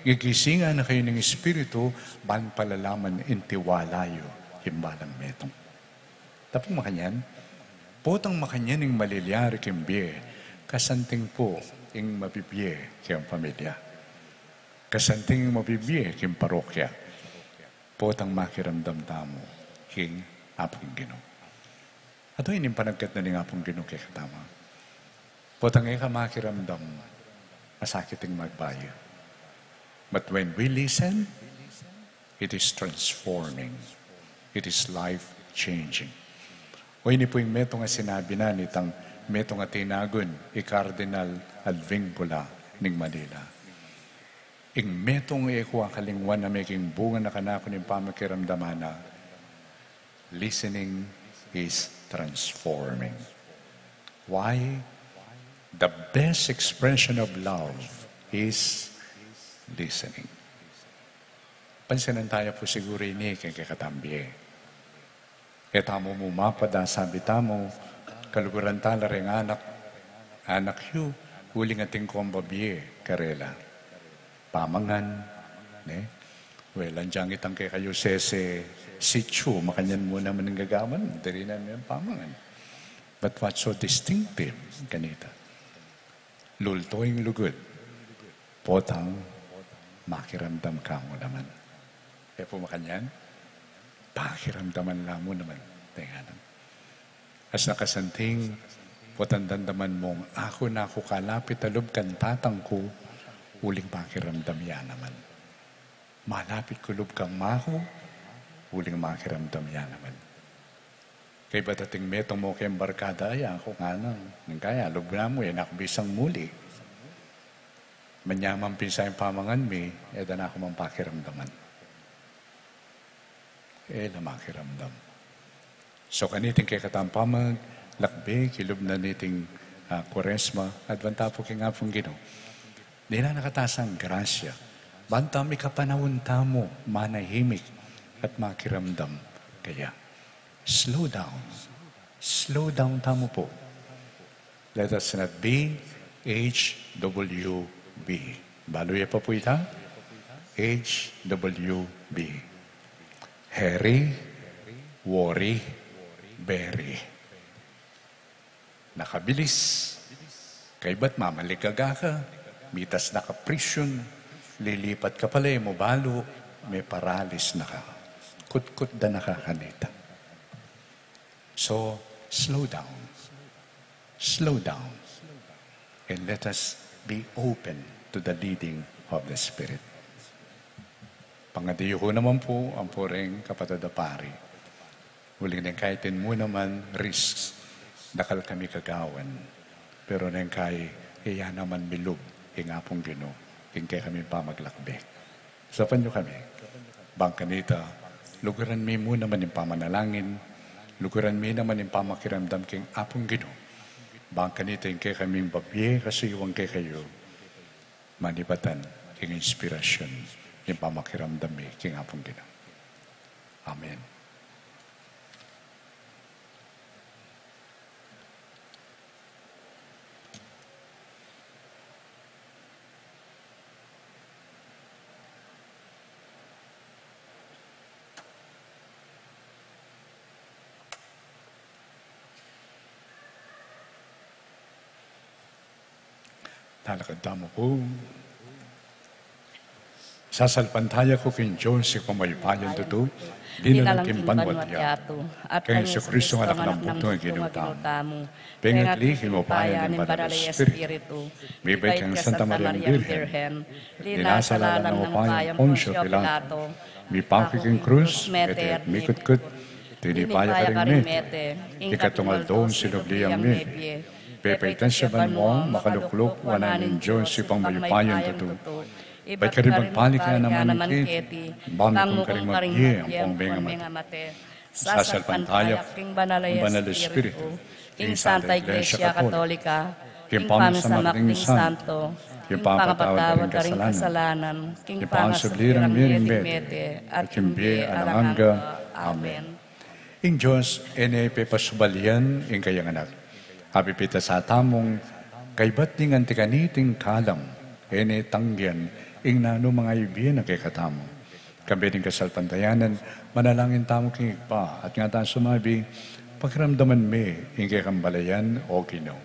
gigisingan na kayo ng Espiritu, ban palalaman intiwalayo, himbalang metong. Tapos makanyan, potang makanyan ng malilyari kimbiye, kasanting po ing mabibiye kayong pamilya. Kasanting ing mabibiye kayong parokya. Potang makiramdam tamo, king apong Ginoo. Ato ining panagkat na ning apong Ginoo kay katama. Potang ika makiramdam, masakit ang magbayo. But when we listen, it is transforming. It is life-changing. O ini po yung metong nga sinabi na nitang metong nga tinagon, i-Cardinal Advíncula ning Manila. Ing metong ikuha kalingwan na making bunga na kanako ng pamakiramdaman na listening is transforming. Why? The best expression of love is listening. Pansinan tayo po siguro ini kay kakatambiye. Etamo mo mapada, sabi tamo, kaluguran tala rin anak, Anak yu, huling ating kombabye, karela. Pamangan, ne? Well, andyang itang kay kayo sese, sityo, makanyan mo naman ng gagaman, darinan mo yung pamangan. But what's so distinctive, kanita? Lultoing lugod, potang makiramdam ka mo naman. Kaya po makanyan, pakiramdaman lang mo naman. Tingnan. As nakasanting, potandamdaman mong ako na ako kalapit alub kantatang ko, uling pakiramdam yan naman. Malapit kulub kang mako, uling makiramdam yan naman. Kay ba dating metong mo kayong barkada, ay ako nga nang kaya, lub na mo, yan ako bisang muli. Manyaman pinsa yung pamangan mi, edan ako mang pakiramdaman. Na makiramdam. So kaniting kay katampamag, lakbe, kilub na niting Quaresma, at banta po kay nga pong Ginoo. Di na nakatasang grasya. Banta mi kapanahon tamo, manahimik at makiramdam. Kaya, slow down. Slow down tamo po. Let us not be HWB. Baloy pa po ita? HWB. Harry, worry, bury. Nakabilis. Kay ba't mamaligaga ka? Mitas na kaprisyon. Lilipat ka pala mo balo. May paralis na ka. Kut-kut da nakakanita. So, slow down. Slow down. And let us be open to the leading of the Spirit. Pangadiyo ko naman po ang poreng kapatadapari. Huling nang kahitin mo naman risks dakal kami kagawan. Pero nang kay iya naman milub hingapong Ginoo. Hingkay kami pamaglakbek. Sapan nyo kami. Bangkanita, lugaran mi mo naman yung pamanalangin. Lugaran mi naman yung pamakiramdam king apong Ginoo. Bangkanita hingkay kaming babye kasi iwang kay kayo. Manibatan king inspirasyon yung pamakiramdam mi king apong Ginoo. Amen. Talakadamo po. Sasalpantaya ko king Diyos si kumayupayan tuto, dinalang kimbanwat yato, at kay Yesu Kristo nga anak ng bugtong ginutamo. Pengatli, himupayan ng banal na Espiritu, bibay kang Santa Maria Virgen, linasalalan ng upayang Poncio Pilato, mipaki king krus, mete at mikut-kut, tinipaya ka rin mete, ikatungal doon sinubliyang mete, pepaitan siya ban mo, makaluklok, wananin Diyos si pangmayupayan tuto. Ba't ka rin magpalik ka naman kiti, bami kong karing magye ang pongbenga mate. Sasalpantayak, king banal Espiritu, king Santa Iglesia Katolika, king pamasamakling santo, king pangapatawad ka rin kasalanan, king pangasablirang mete, at king biye alanganga. Amen. Ing Diyos, ene pepasubalian, ing kayang anak. Hapipita sa tamong, kay ba't ning antikaniting kalam, ene tangyan, ing nano mga ibiyan na kay katamo. Kabe din kasalpantayanan, manalangin tamo king pa, at nga tayo sumabi, pakiramdaman me, ing kay kambalayan o Ginoo.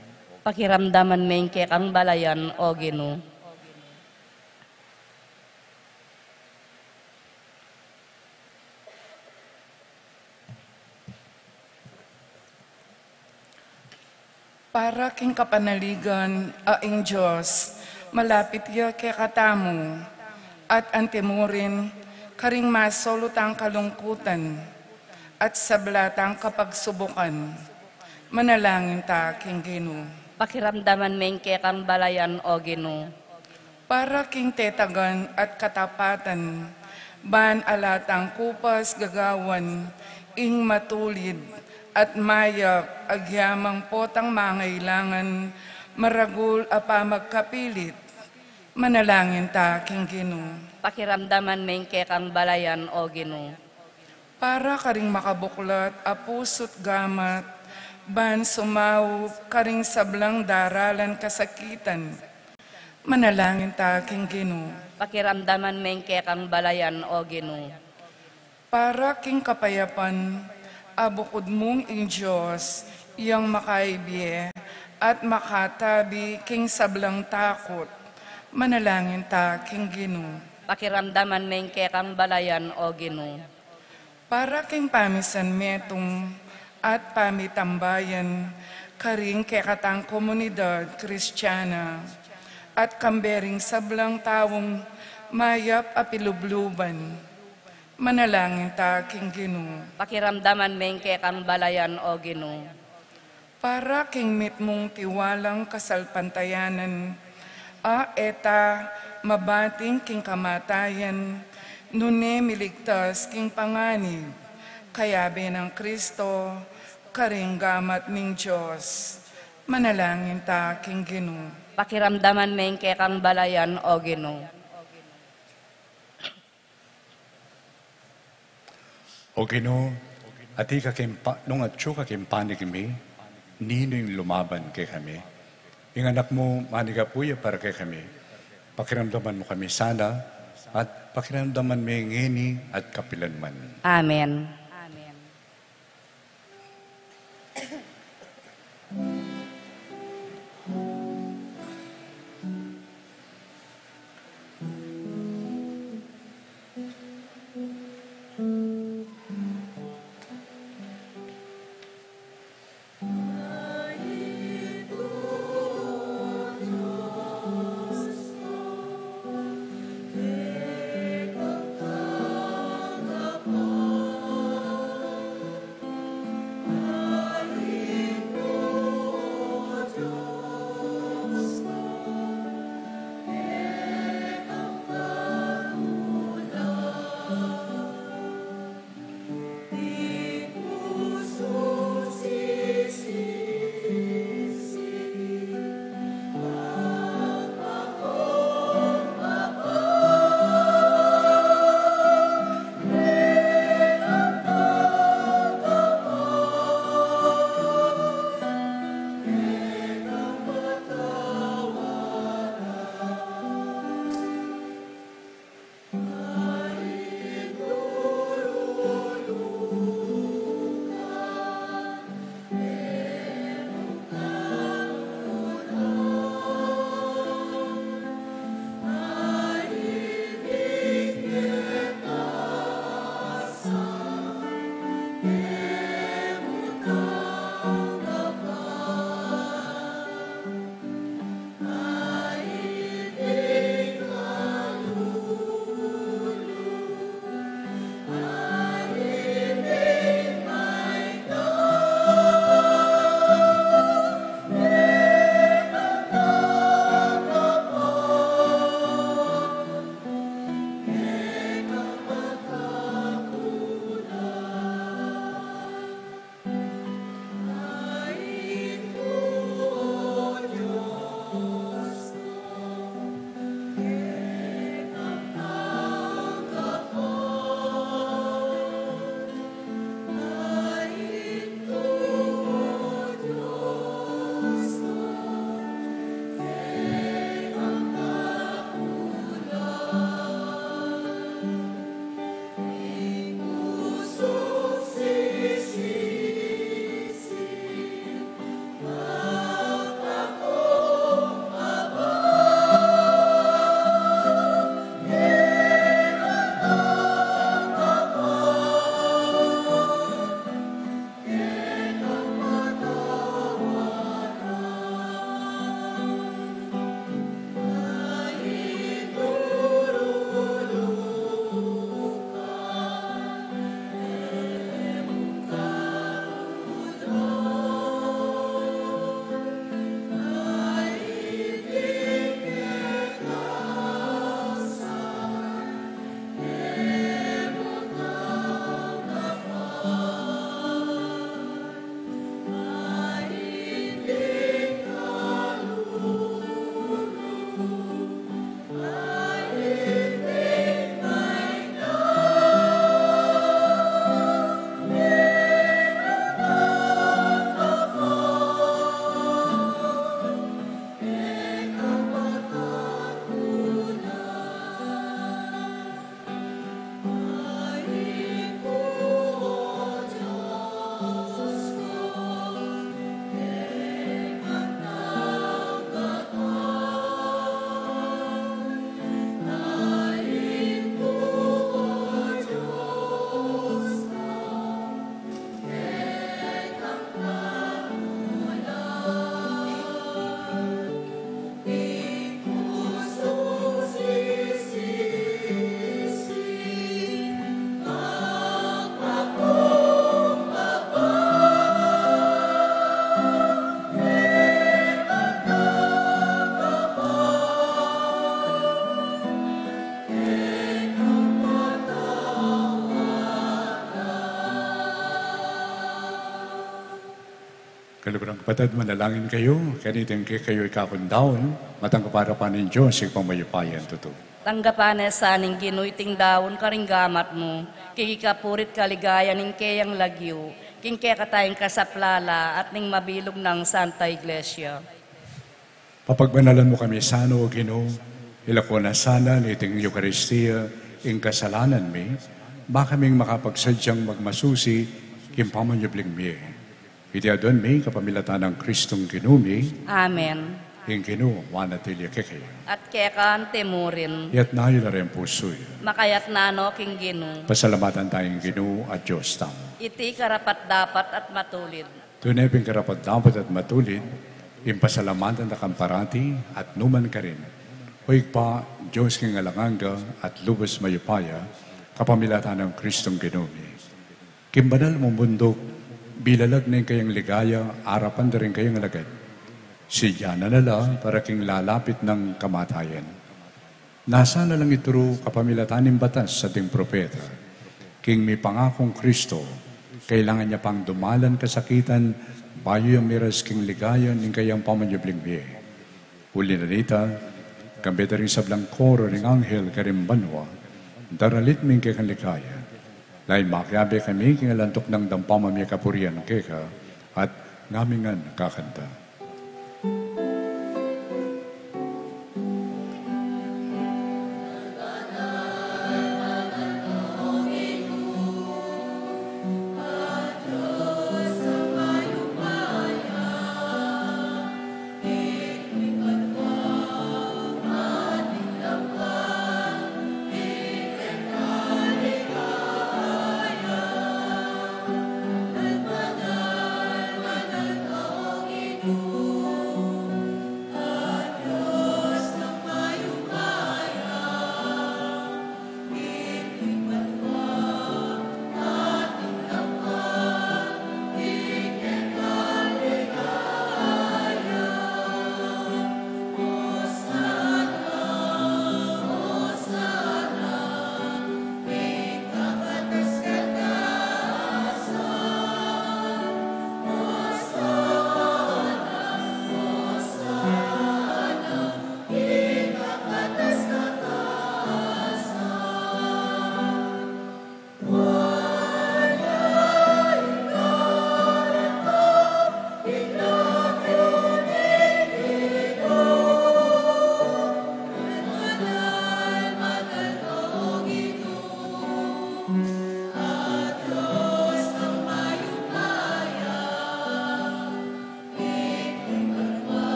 Pakiramdaman me ing kay kang balayan o Ginoo. Para king kapanaligan, aing Diyos, malapit ya kay katamo, at antimurin, karing masolutang kalungkutan, at sablatang kapagsubukan, manalangin ta king Ginoo. Pakiramdaman me ing kay kang balayan o Ginoo. Para king tetagan at katapatan, ban alatang kupas gagawan, ing matulid, at mayak agyamang potang mangailangan, maragul apa magkapilit, manalangin ta king Ginoo. Pakiramdaman me ing kay kang balayan o Ginoo. Para karing makabuklat a puso't gamat, ban sumaw karing sablang daralan kasakitan. Manalangin ta king Ginoo. Pakiramdaman men kang balayan o Ginoo. Para king kapayapan, abukod mong ing Diyos, iyang makaibye at makatabi king sablang takot. Manalangin ta king Ginoo. Pakiramdaman men kang balayan o Ginoo. Para king pamisan metong at pamitambayan, karing kekatang komunidad Kristiyana, at kambering sablang tawong mayap apilubluban. Manalangin ta king Ginoo. Pakiramdaman men kang balayan o Ginoo. Para king mitmong tiwalang kasalpantayanan, eta mabating king kamatayan, nune miligtas king panganib, kayabe ng Kristo, karinggamat ning Diyos. Manalangin ta king Ginoo. Pakiramdaman men kang balayan o Ginoo. O Ginoo, ati nung atso kakimpanig kami, nino yung lumaban kay kami. Yung anak mo, manigapuya para kay kami. Pakiramdaman mo kami sana, at pakiramdaman mo yung ngini at kapilanman. Amen. Kalukurang kapatid, manalangin kayo, kanitin kayo ikakundaon, matanggaparapan ng Diyos, ipamayapayan totoo. Tanggapan sa aning ginuiting daon karinggamat mo, kikikapurit kaligaya ning kayang lagyo, king kaya katayang kasaplala at ning mabilog ng Santa Iglesia. Papagbanalan mo kami sana o Ginoo, ilako na sana niting Eucharistia, ing kasalanan mi, baka kaming makapagsadyang magmasusi, kimpamanyabling mi. Iti adon mi, kapamilatan ng Kristong Ginoo Amen. ing Ginoo, wanatilia kekay. At kaya ka temurin, Yat na yun na rin pusoy. makayat nano king Gino, Pasalamatan tayong Ginoo at Diyos tamo. iti karapat dapat at matulid. Tunay karapat dapat at matulid, impasalamatan na kamparati at numan ka rin. Huwag pa, Diyos king alanganga at lubos mayupaya, kapamilatan ng Kristong Ginoo. Kimbanal mong bundok, bilalag na yung kayang ligaya, arapan na rin kayang alagad. Siya na nala para king lalapit ng kamatayan. Nasa na lang ituro kapamilataning batas sa ting propeta. King may pangakong Kristo, kailangan niya pang dumalan kasakitan, bayo yung miras king ligaya ng kayang pamanyabling biye. Uli na nita, kambeta rin sablang koro ng anghel karimbanwa, daralit ming kekang ligaya. Lain makiabe kami king alantok ng dampamamya kapurian keka, at ngamingan kakanta.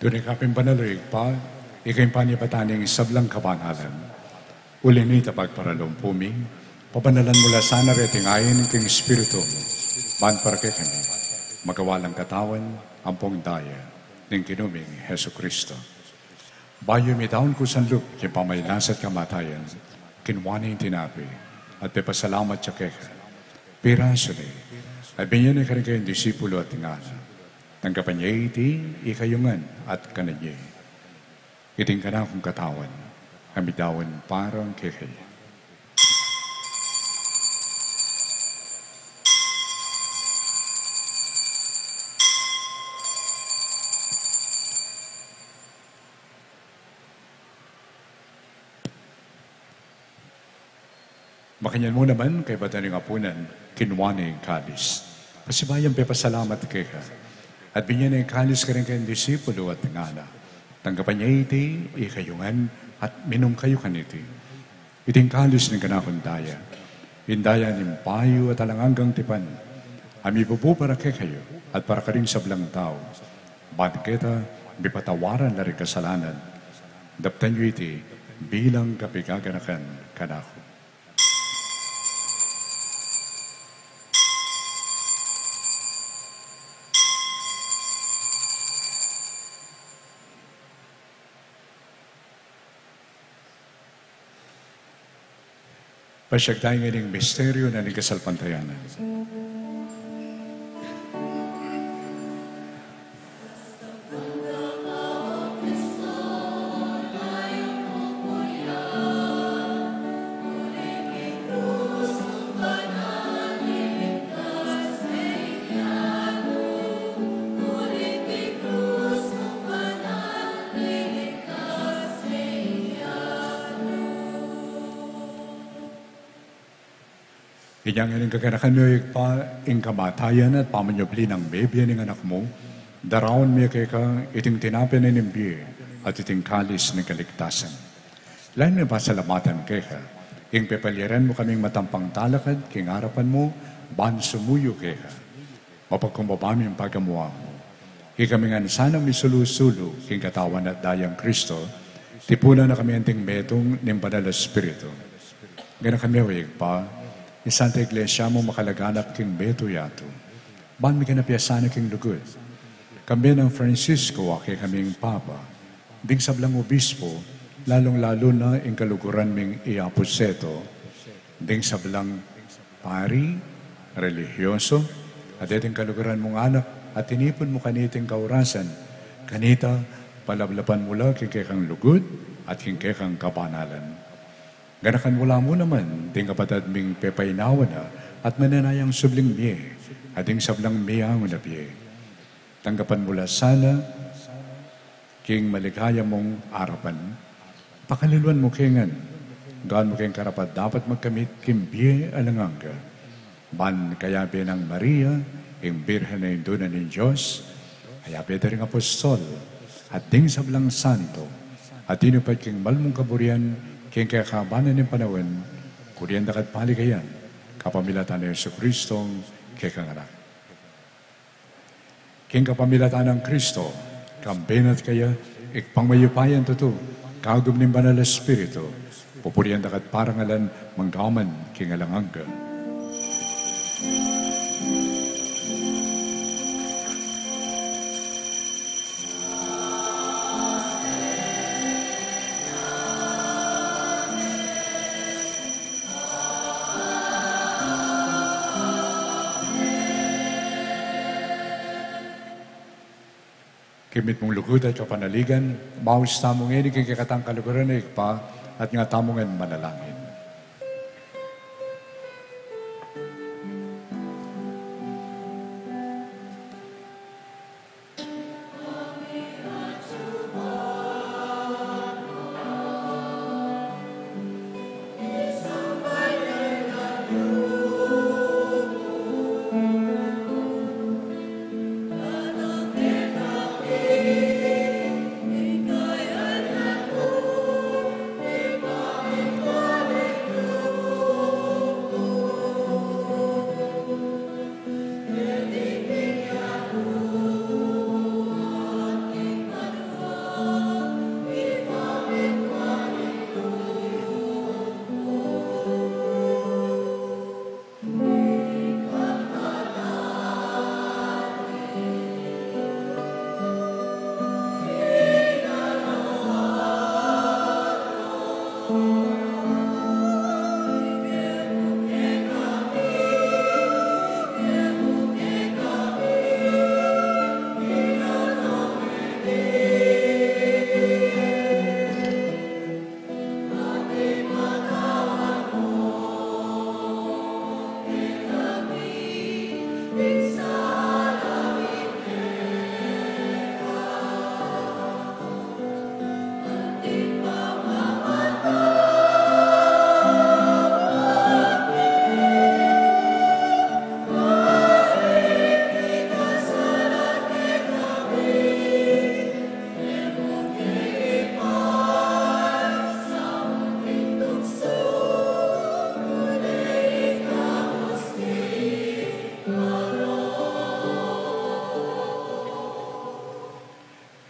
Doon ikapin panalig pa, ikay panipataning sablang kabanalan. Uli ni tapagparalong pumi, papanalan mula sana reting ayin king Espiritu mo, ban para kay kami, magawalang katawan, ampong daya, ng kinuming Heso Kristo. Bayo mi taon ko sanluk, yung pamaynasat kamatayan, kinwani yung tinapi, at pepasalamat siya keka. Piraso ni, ay binyan ni kayong disipulo at tingala. Tanggapan niya iti, ikayungan at kananya. Iting ka na akong katawan, amidawan parang kekay. Makanyan mo naman kay Bataning Apunan, kinwani ang kalis. Pasibayang pepasalamat keka. At binyan ay kalis ka rin kayong disipulo at ngana. Tanggapan niya iti, ikayungan, at minum kayo kaniti. Iting kalis ng kanakundaya. Indaya ng payo at alanganggang tipan. Ami bubu para kay kayo, at para ka rin sablang tao. Ba't kita, bipatawaran na rin kasalanan. Daptan niyo iti, bilang kapigaganakan kanako. Pasyag tayo ngayon misteryo na nagasalpantayanan. Inyang ining kaganakanyoy pa ing kamatayan at pamanyobli ng bebya ng anak mo, daraon miya kay ka iting tinapin ng imbiye at iting kalis ng kaligtasan. Lain na pasalamatan kay ka, ing pepaliran mo kaming matampang talakad, king harapan mo, ban sumuyo kay ka. Mapagkumbabami ang pagamuha mo. Ikami nga sanang misulu-sulu, king katawan at dayang Kristo, tipunan na kami anting betong ng Banal na Espiritu. Gana kami awig pa, in Santa Iglesia mo makalaganap king beto yato. Ban mi kanapiasana king lugod. Kami ng Francisco, aki kaming Papa. Ding sablang obispo, lalong-lalo na ing kaluguran ming iapuseto. Ding sablang pari, religyoso, at iting kaluguran mong anak, at tinipon mo kaniting kaurasan. Kanita, palablapan mula kikekang lugod at kikekang kabanalan. Ganakan mula mo naman, ting kapatid ming pepaynawa na at mananayang subling miye, ating sablang miyang na piye. Tanggapan mula sana, king maligaya mong arapan, pakaliluan mo kingan, gaan mo king karapat dapat magkamit kimbiye alanganga. Ban kayabi ng Maria, ing birhen na indunan ng Diyos, kayabi rin apostol, at ding sablang santo, at inupad king malmong kaburian, king kakabanan ng panahon, kuriyan dakat paligayan, kapamilatan ng Yesu Kristong kekanganak. King kapamilatan ng Kristo, kambenat kaya, ikpangmayupayan tuto, kagum ng Banal na Espiritu, pupuriyan dakat parangalan, manggaman, king alanganga. Kimit mong lugod at kapanaligan, maus tamong ini kikikatang kaluguran na ikpa, at nga tamongan manalangin.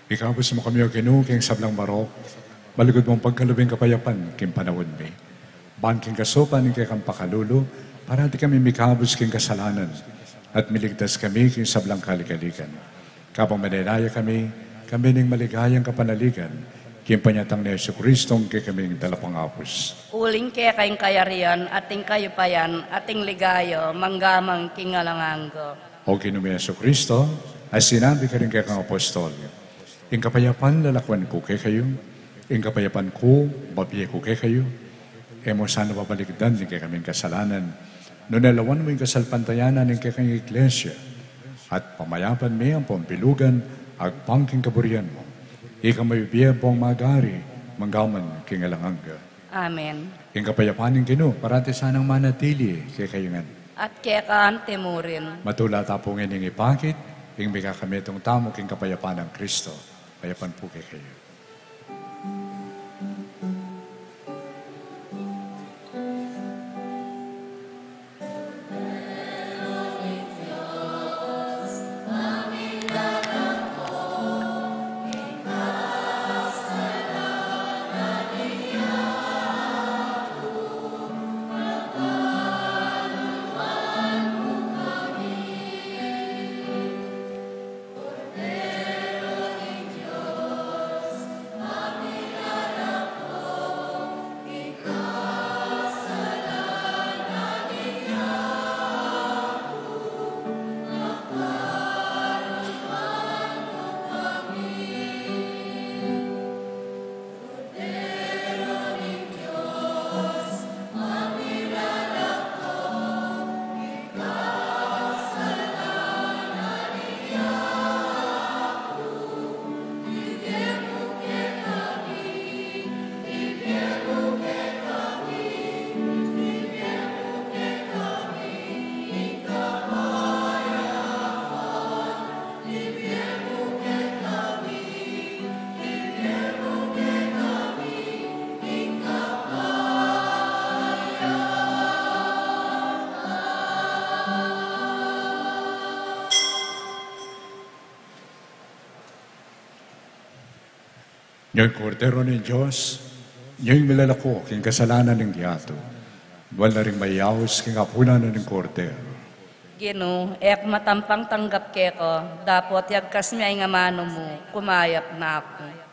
Ikabos mo kami o kinu, king sablang marok, baligod mong pagkalubing kapayapan, king panawon mi. Ban king kasopan, king kang pakalulo, para di kami mikabos king kasalanan, at miligtas kami king sablang kaligaligan. Kapag mananaya kami ning maligayang kapanaligan, king panyatang ni Yesu Kristong king kaming dalapangapos. Uling kaya kayong kayarian, ating kayupayan, ating ligayo, manggamang kingalanganggo. O kinumi Yesu Kristo, ay sinabi ka rin kay kang apostol, ing kapayapan lalakwan ko kay kayo, ing kapayapan ko, babiye ko kay kayo, mo sana pabaligdan din kay kaming kasalanan, no nalawan mo yung kasalpantayanan ng kay kang iglesia, at pamayapan mi ang pampilugan, ag pangking kaburian mo, ikaw may biya pong magari, manggaman king alanganga. Amen. King kapayapaan ng Ginoo, parati sanang manatili kay kayungan. At kekaan temurin. Matula tapong ining ipakit, ing may kakamitong tamo king kapayapaan ng Kristo. Payapan po kay kayo. Yung kordero ng Diyos, yung milalako, king kasalanan ng diyato. Wala rin mayawis king apunan ng kordero. Gino, ek matampang tanggap keko, dapot yagkas mi ay nga mano mo, kumayap na ako.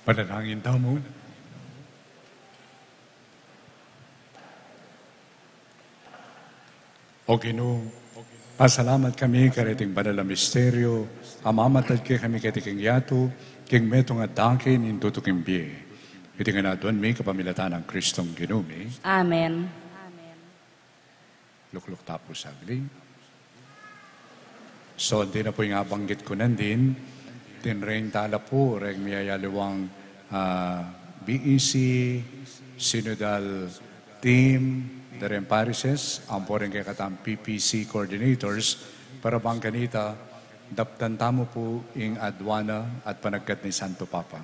Panalangin tamo. O Ginoo, pasalamat kami kariting banal na misteryo, amamatad kay kami katiking yato, king metong at dakin indutuking biye. Iti nga na doon may kapamilatan ng Kristong Ginoo. Amen. Lukluk tapo sagli. So, hindi na po yung abanggit ko nandin. Tinrain tala po, reg miyayaliwang BEC, Synodal Team, Darren Parishes, ang po rin kay katang PPC coordinators, para bang kanita, daptan tamo po yung adwana at panagkat ni Santo Papa.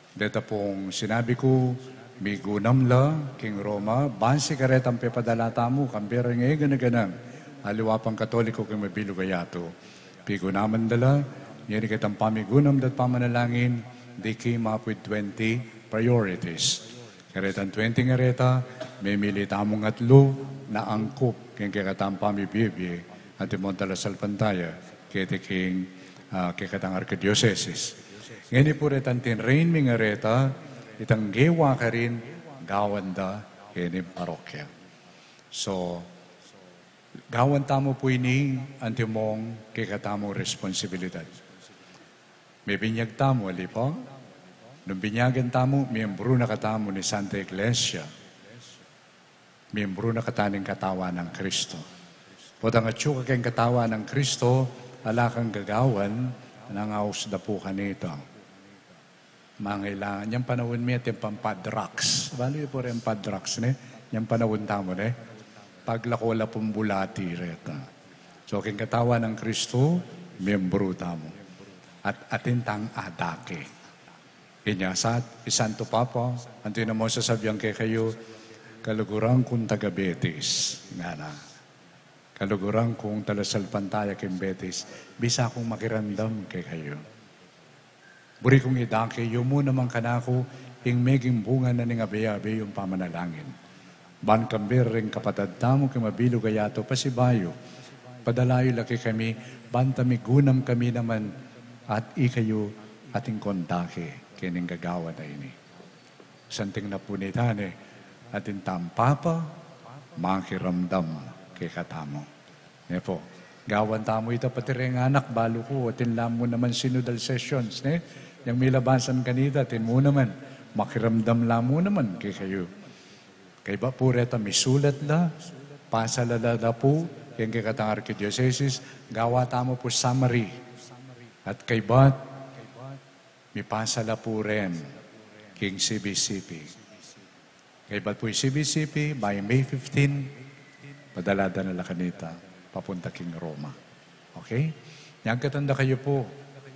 Dito pong sinabi ko, may gunamla, King Roma, base karet ang pepadala tamo, kambira nga ganaganang, aliwa pang katoliko kay mabilo gayato. Pigo naman dala, yan kitang pamigunam dat pamanalangin, they came up with 20 priorities. Karetan 20 nga reta, may militamong atlo na angkop kaya kakatang pamibibye at imong talasal pantaya kaya king kakatang arkediocesis. Ngayon po retan tinrain mi nga reta, itang gewa ka rin gawanda kaya parokya. So, gawan tamo po ini antimong kikatamong responsibilidad. May binyag tamo, ali po? Nung binyagan tamo, miyembro na katamo ni Santa Iglesia. Miyembro na kataning katawa ng Kristo. Potang atsuka kayong katawa ng Kristo, ala kang gagawan, nangaus da po kanito. Mangailangan, yung panahon mi at yung pampadraks. Bali po rin padraks, ne? Yung panahon tamo, ne? Paglakola pumbulati, reta. So, kayong katawa ng Kristo, miyembro tamo. At atintang adake. Inyasat, Santo Papa, anto na mo sasabihan kay kayo, kalugurang kung taga-Betis, nga na. Kalugurang kung talasal pantaya kay Betis, bisa akong makirandam kay kayo. Buri kong idake, yung mo naman kanako, ing meging bunga na ning abe-abe yung pamanalangin. Ban kambir ring kapatad tamo kay mabilo gayato, pasibayo, padalayo laki kami, bantami gunam kami naman, at ikayo ating kondake. Kining gagawa na ini. Santing na po nitane, atin tampapa, makiramdam kay katamo. Ne po, gawan tamo ito pati rin anak, balo ko, atin lang mo naman synodal sessions, ne? Yung may labasan kanita, atin mo naman, makiramdam lang mo naman kay kayo. Kay ba po reta, may sulat la, pasalala na po, yung kay katang archidiocesis, gawa tamo po summary. At kay ba't, may pasala po rin king CBCP. Kaya ba't po yung CBCP, by May 15, padalada na la kanita, papunta king Roma. Okay? Yang katanda kayo po,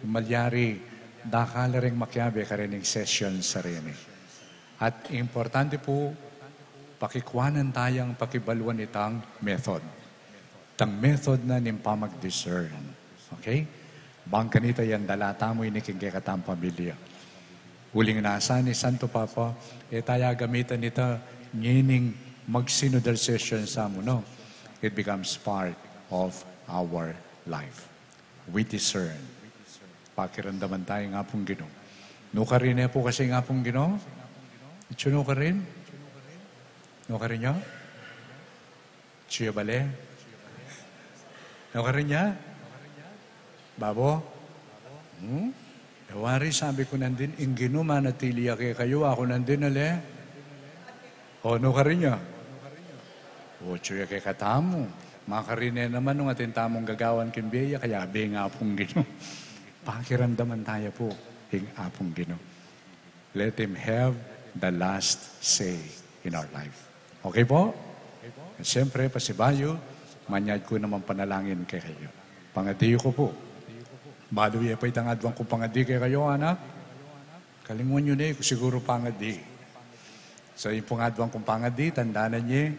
malyari, dakala rin makyabe ka rin session sa rin. At importante po, pakikwanan tayang pakibaluan itang method. Tang method na nimpa mag-discern. Okay? Bang kanita yan dalata mo iniking katang pamilya. Huling nasa ni Santo Papa, tayo gamitan nita ngining mag-synodal session sa mo, no? It becomes part of our life. We discern. Pakiramdaman tayo nga pong Ginoo. Nuka rin po kasi nga pong Ginoo. Itsuno ka rin? Nuka rin niya? Chiya bale? Nuka rin niya? Babo? Wari, sabi ko nandin, ingino manatili kayo, ako nandin, ale. O, no ka rin niya? O, tsuya kay katamo. Makarine naman nung atin tamong gagawan kimbeya, kaya be nga apong Gino. Pakiramdaman tayo po, hing apong Gino. Let Him have the last say in our life. Okay po? At siyempre, pasibayo, manyad ko naman panalangin kay kayo. Pangadiyo ko po. Baduya pa itang adwang kung pangadi kay kayo, anak. Kalingon nyo na siguro pangadi. So, yung pong adwang kung pangadi, tandaan niya,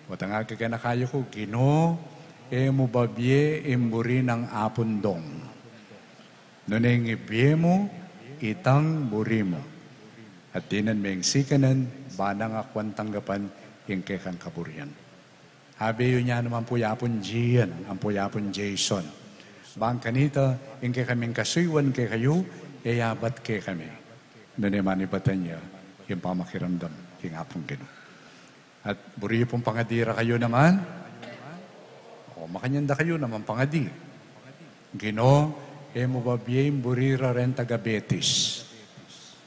watang aga na kayo ko, Gino, mo babye, imburi ng apundong. Nuneng ibye mo, itang buri mo. At dinan may sikanan, banang akwan tanggapan, yung kekang kaburian. Habi yun niya naman po yapon Gian, ang po yapon Jason. Bang kanita, yung kay kaming kasuywan kay kayo, yayabat kay kami. nanemanibatan niya, yung pamakiramdam, king apong Ginoo. At buriyo pong pangadira kayo naman, o makanyanda kayo naman pangadi. Ginoo, mo babiyem burira ren tagabetis.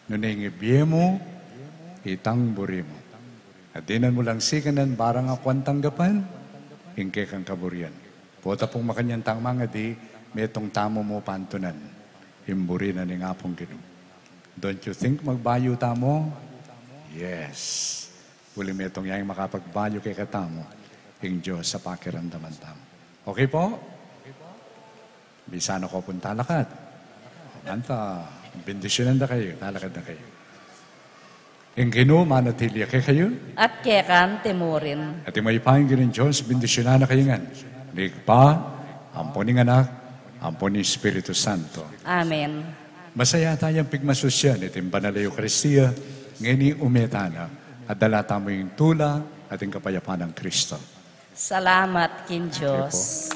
Nuneng ibiyemo, itang burimo. At dinan mo lang sikanan, barang akuan tanggapan, hingke kang kaburian. Pota pong makanyantang mga di, metong tamo mo pantunan, himburi na ning apong Ginoo. Don't you think magbayo tamo? Yes. Uli metong yang makapagbayo kay katamo, yung Diyos sa pakiramdaman tamo. Okay po? Bisano ko pong talakad. Manta, bendisyonan na kayo, talakad na kayo. Yung Ginoo, manatili kayo. At kekan timurin. At yung may pahingin ng Diyos, bendisyonan na kayo nga. Ligpa, ampon ng anak, ampon ng Espiritu Santo. Amen. Masaya tayong pigmasusyan, itim banal na Eucharistia, ngini umetana, at dalata mo yung tula at yung kapayapaan ng Kristo. Salamat kin Diyos.